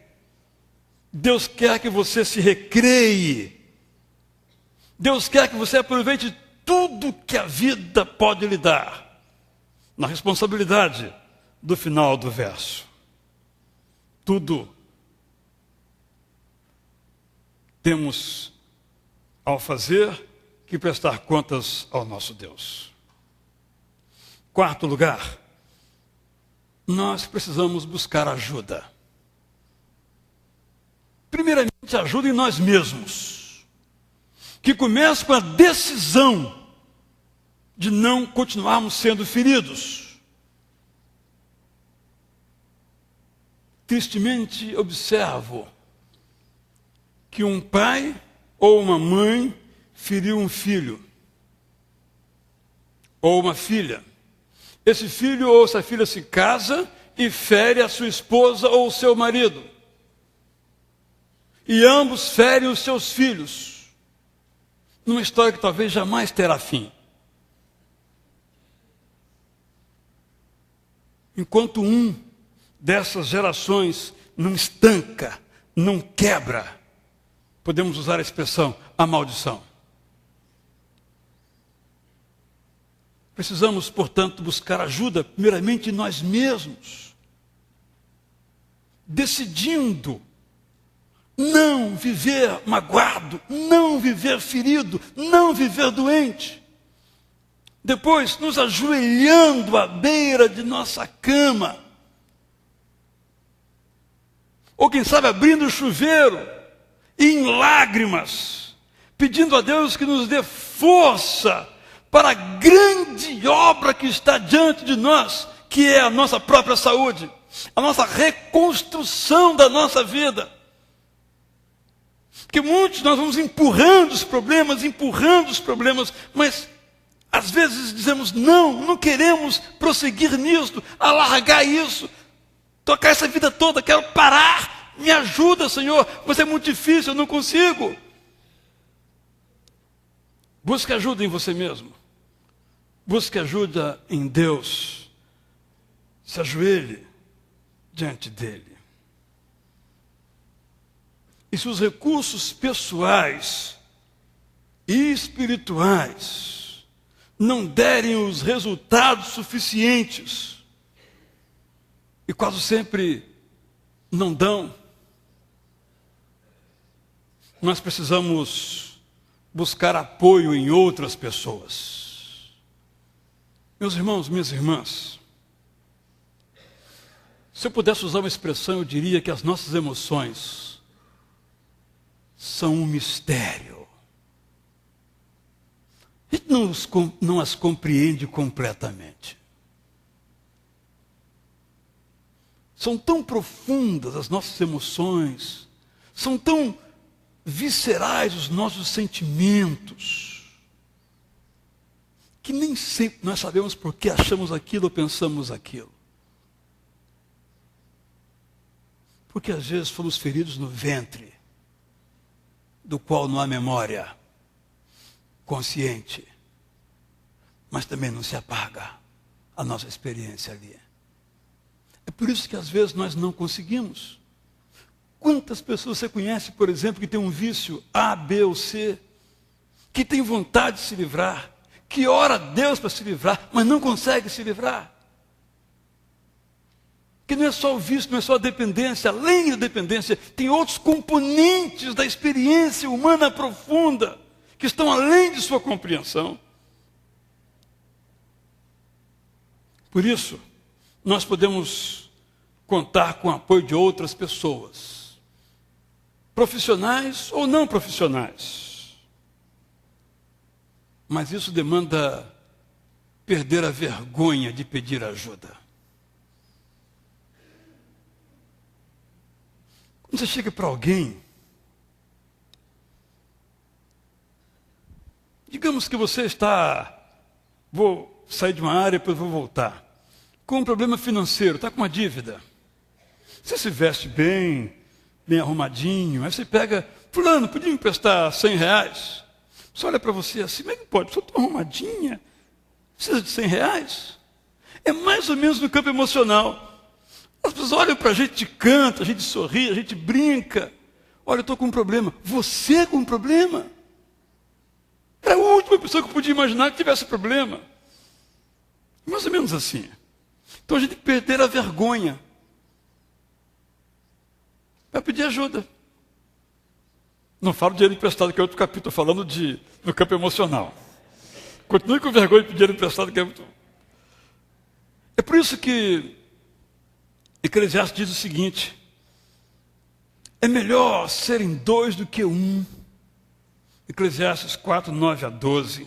Deus quer que você se recreie. Deus quer que você aproveite tudo que a vida pode lhe dar. Na responsabilidade do final do verso. Tudo temos ao fazer que prestar contas ao nosso Deus. Quarto lugar, nós precisamos buscar ajuda. Primeiramente, ajuda em nós mesmos, que começa com a decisão de não continuarmos sendo feridos. Tristemente, observo que um pai ou uma mãe feriu um filho ou uma filha. Esse filho ou essa filha se casa e fere a sua esposa ou o seu marido. E ambos ferem os seus filhos, numa história que talvez jamais terá fim. Enquanto um dessas gerações não estanca, não quebra, podemos usar a expressão, a maldição. Precisamos, portanto, buscar ajuda, primeiramente, em nós mesmos, decidindo não viver magoado, não viver ferido, não viver doente. Depois, nos ajoelhando à beira de nossa cama, ou quem sabe abrindo o chuveiro, e em lágrimas, pedindo a Deus que nos dê força para a grande obra que está diante de nós, que é a nossa própria saúde, a nossa reconstrução da nossa vida. Porque muitos nós vamos empurrando os problemas, mas às vezes dizemos, não queremos prosseguir nisso, alargar isso, tocar essa vida toda, quero parar, me ajuda, Senhor, mas é muito difícil, eu não consigo. Busque ajuda em você mesmo. Busque ajuda em Deus. Se ajoelhe diante dele. E se os recursos pessoais e espirituais não derem os resultados suficientes, e quase sempre não dão, nós precisamos buscar apoio em outras pessoas. Meus irmãos, minhas irmãs, se eu pudesse usar uma expressão, eu diria que as nossas emoções são um mistério. A gente não as compreende completamente. São tão profundas as nossas emoções, são tão viscerais os nossos sentimentos, que nem sempre nós sabemos por que achamos aquilo ou pensamos aquilo. Porque às vezes fomos feridos no ventre, do qual não há memória consciente, mas também não se apaga a nossa experiência ali. É por isso que às vezes nós não conseguimos. Quantas pessoas você conhece, por exemplo, que tem um vício A, B ou C, que tem vontade de se livrar, que ora a Deus para se livrar, mas não consegue se livrar? Que não é só o vício, não é só a dependência, além da dependência, tem outros componentes da experiência humana profunda, que estão além de sua compreensão. Por isso, nós podemos contar com o apoio de outras pessoas, profissionais ou não profissionais. Mas isso demanda perder a vergonha de pedir ajuda. Quando você chega para alguém, digamos que você vou sair de uma área, depois vou voltar, com um problema financeiro, está com uma dívida. Você se veste bem arrumadinho, aí você pega, fulano, podia me emprestar R$100? Você olha para você assim, como é que pode? Pessoa tão arrumadinha, precisa de R$100? É mais ou menos no campo emocional. As pessoas olham para a gente, canta, a gente sorri, a gente brinca. Olha, eu estou com um problema. Você com um problema? Era a última pessoa que eu podia imaginar que tivesse problema. Mais ou menos assim. Então a gente perder a vergonha para pedir ajuda. Não falo de dinheiro emprestado, que é outro capítulo, estou falando no campo emocional. Continue com vergonha de pedir dinheiro emprestado, que é muito... É por isso que Eclesiastes diz o seguinte: é melhor serem dois do que um. Eclesiastes 4, 9 a 12.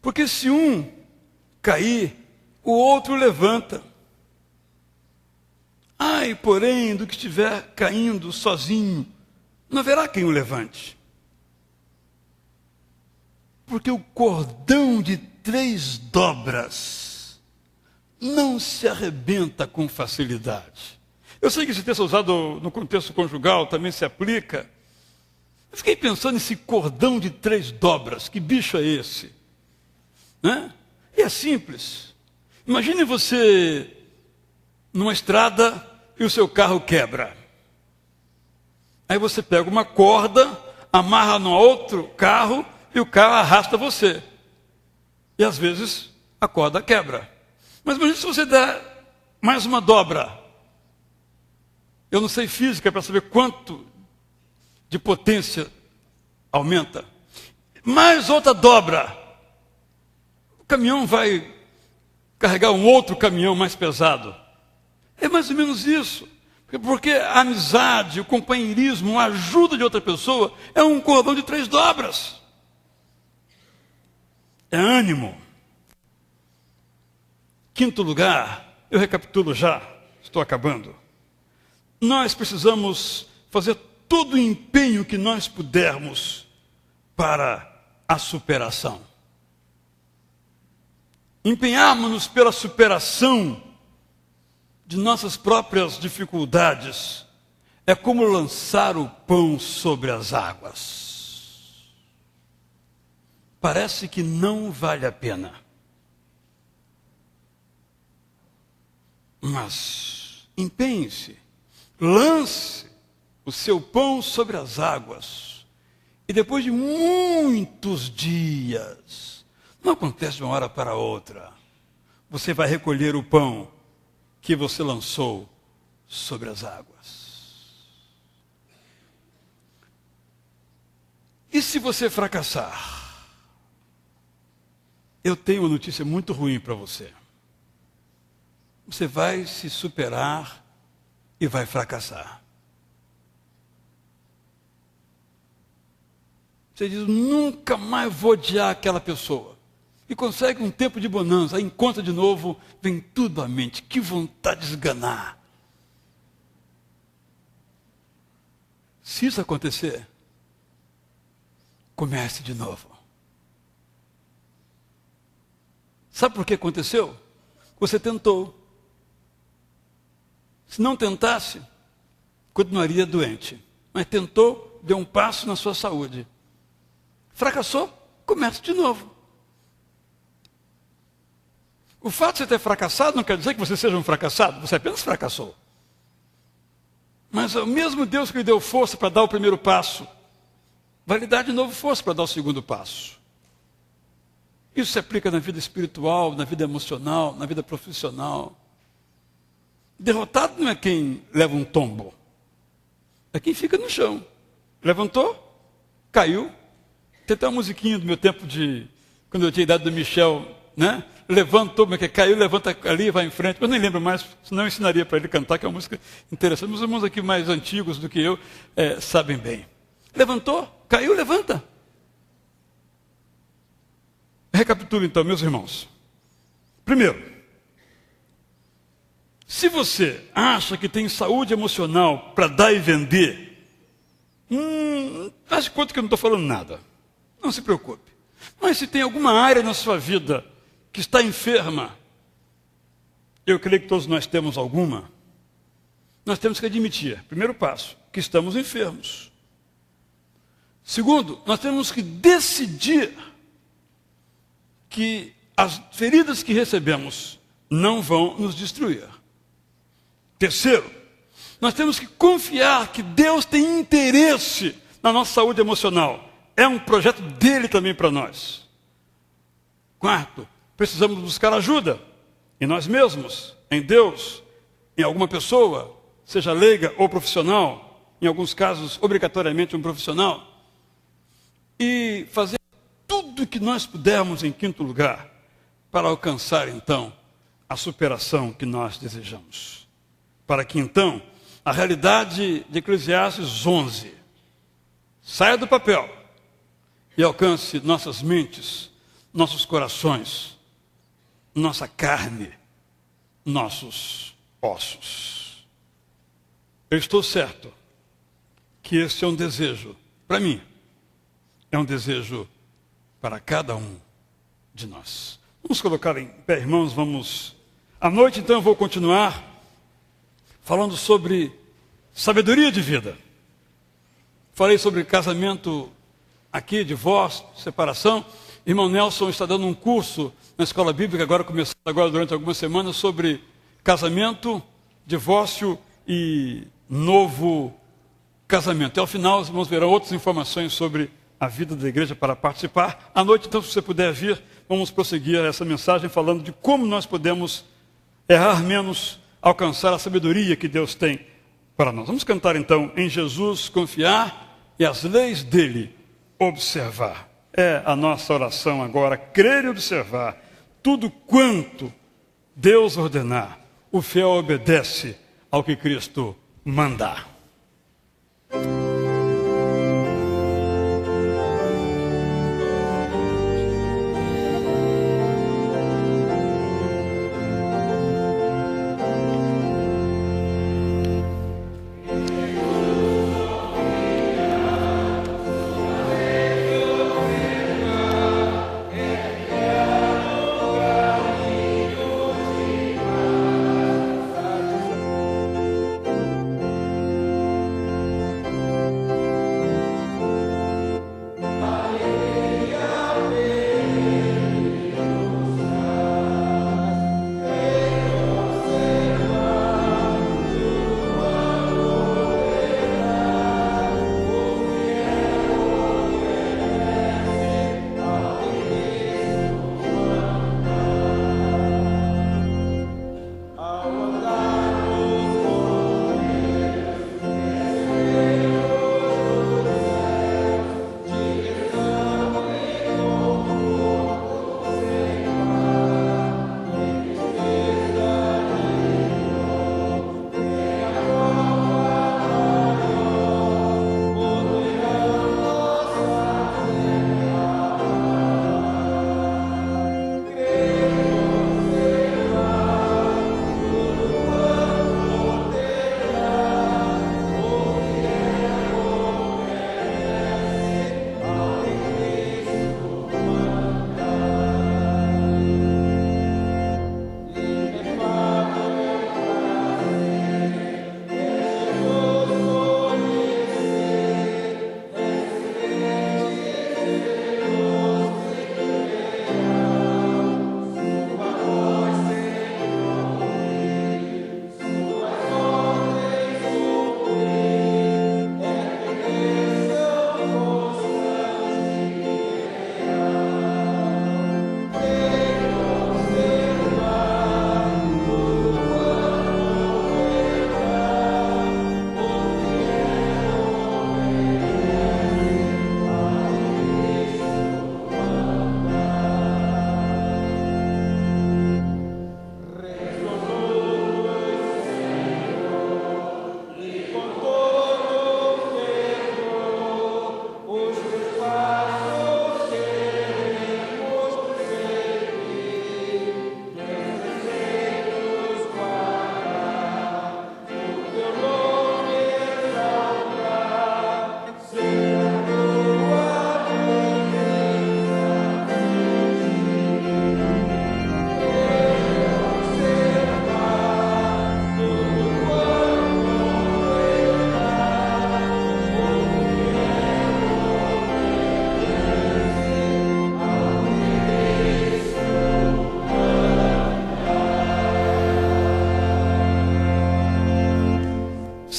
Porque se um cair, o outro levanta. Ai, porém, do que estiver caindo sozinho, não haverá quem o levante. Porque o cordão de 3 dobras não se arrebenta com facilidade. Eu sei que esse texto usado no contexto conjugal também se aplica. Eu fiquei pensando nesse cordão de 3 dobras. Que bicho é esse? Né? E é simples. Imagine você numa estrada e o seu carro quebra. Aí você pega uma corda, amarra no outro carro e o carro arrasta você. E às vezes a corda quebra. Mas imagine se você der mais uma dobra. Eu não sei física para saber quanto de potência aumenta. Mais outra dobra. O caminhão vai carregar um outro caminhão mais pesado. É mais ou menos isso. Porque a amizade, o companheirismo, a ajuda de outra pessoa é um cordão de 3 dobras. É ânimo. Quinto lugar, eu recapitulo já, estou acabando. Nós precisamos fazer todo o empenho que nós pudermos para a superação. Empenharmos-nos pela superação de nossas próprias dificuldades é como lançar o pão sobre as águas. Parece que não vale a pena. Mas empenhe-se, lance o seu pão sobre as águas. E depois de muitos dias, não acontece de uma hora para outra, você vai recolher o pão que você lançou sobre as águas. E se você fracassar? Eu tenho uma notícia muito ruim para você. Você vai se superar e vai fracassar. Você diz, nunca mais vou odiar aquela pessoa. E consegue um tempo de bonança, aí encontra de novo, vem tudo à mente. Que vontade de esganar. Se isso acontecer, comece de novo. Sabe por que aconteceu? Você tentou. Se não tentasse, continuaria doente. Mas tentou, deu um passo na sua saúde. Fracassou, comece de novo. O fato de você ter fracassado não quer dizer que você seja um fracassado. Você apenas fracassou. Mas o mesmo Deus que lhe deu força para dar o primeiro passo, vai lhe dar de novo força para dar o segundo passo. Isso se aplica na vida espiritual, na vida emocional, na vida profissional. Derrotado não é quem leva um tombo. É quem fica no chão. Levantou, caiu. Tem até uma musiquinha do meu tempo de... Quando eu tinha a idade do Michel, né? Levantou, como é que é? Caiu, levanta ali e vai em frente. Eu nem lembro mais, senão eu ensinaria para ele cantar, que é uma música interessante. Os irmãos aqui mais antigos do que eu sabem bem. Levantou, caiu, levanta. Recapitulo então, meus irmãos. Primeiro, se você acha que tem saúde emocional para dar e vender, faz de conta que eu não estou falando nada. Não se preocupe. Mas se tem alguma área na sua vida que está enferma, eu creio que todos nós temos alguma, nós temos que admitir, primeiro passo, que estamos enfermos. Segundo, nós temos que decidir que as feridas que recebemos não vão nos destruir. Terceiro, nós temos que confiar que Deus tem interesse na nossa saúde emocional. É um projeto dele também para nós. Quarto, precisamos buscar ajuda em nós mesmos, em Deus, em alguma pessoa, seja leiga ou profissional, em alguns casos, obrigatoriamente um profissional, e fazer tudo o que nós pudermos em quinto lugar para alcançar, então, a superação que nós desejamos. Para que, então, a realidade de Eclesiastes 11 saia do papel e alcance nossas mentes, nossos corações, nossa carne, nossos ossos. Eu estou certo que esse é um desejo, para mim, é um desejo para cada um de nós. Vamos colocar em pé, irmãos, vamos... À noite, então, eu vou continuar falando sobre sabedoria de vida. Falei sobre casamento aqui, divórcio, separação. Irmão Nelson está dando um curso na escola bíblica, começando durante algumas semanas, sobre casamento, divórcio e novo casamento. E ao final, os irmãos verão outras informações sobre a vida da igreja para participar. À noite, então, se você puder vir, vamos prosseguir essa mensagem falando de como nós podemos errar menos, alcançar a sabedoria que Deus tem para nós. Vamos cantar, então, em Jesus confiar e as leis dele observar. É a nossa oração agora, crer e observar tudo quanto Deus ordenar. O fiel obedece ao que Cristo mandar.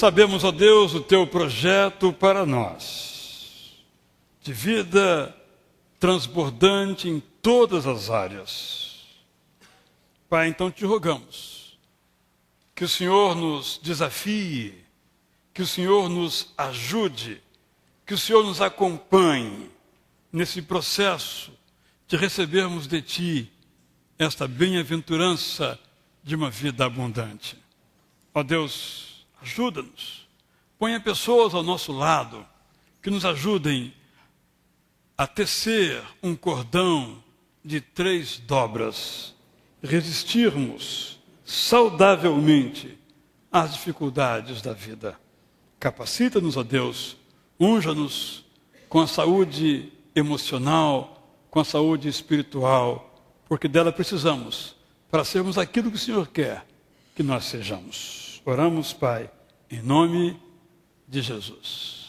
Sabemos, ó Deus, o teu projeto para nós, de vida transbordante em todas as áreas. Pai, então te rogamos que o Senhor nos desafie que o Senhor nos ajude, que o Senhor nos acompanhe nesse processo de recebermos de Ti esta bem-aventurança de uma vida abundante. Ó Deus, ajuda-nos. Ponha pessoas ao nosso lado que nos ajudem a tecer um cordão de 3 dobras, resistirmos saudavelmente às dificuldades da vida. Capacita-nos, ó Deus, unja-nos com a saúde emocional, com a saúde espiritual, porque dela precisamos para sermos aquilo que o Senhor quer que nós sejamos. Oramos, Pai, em nome de Jesus.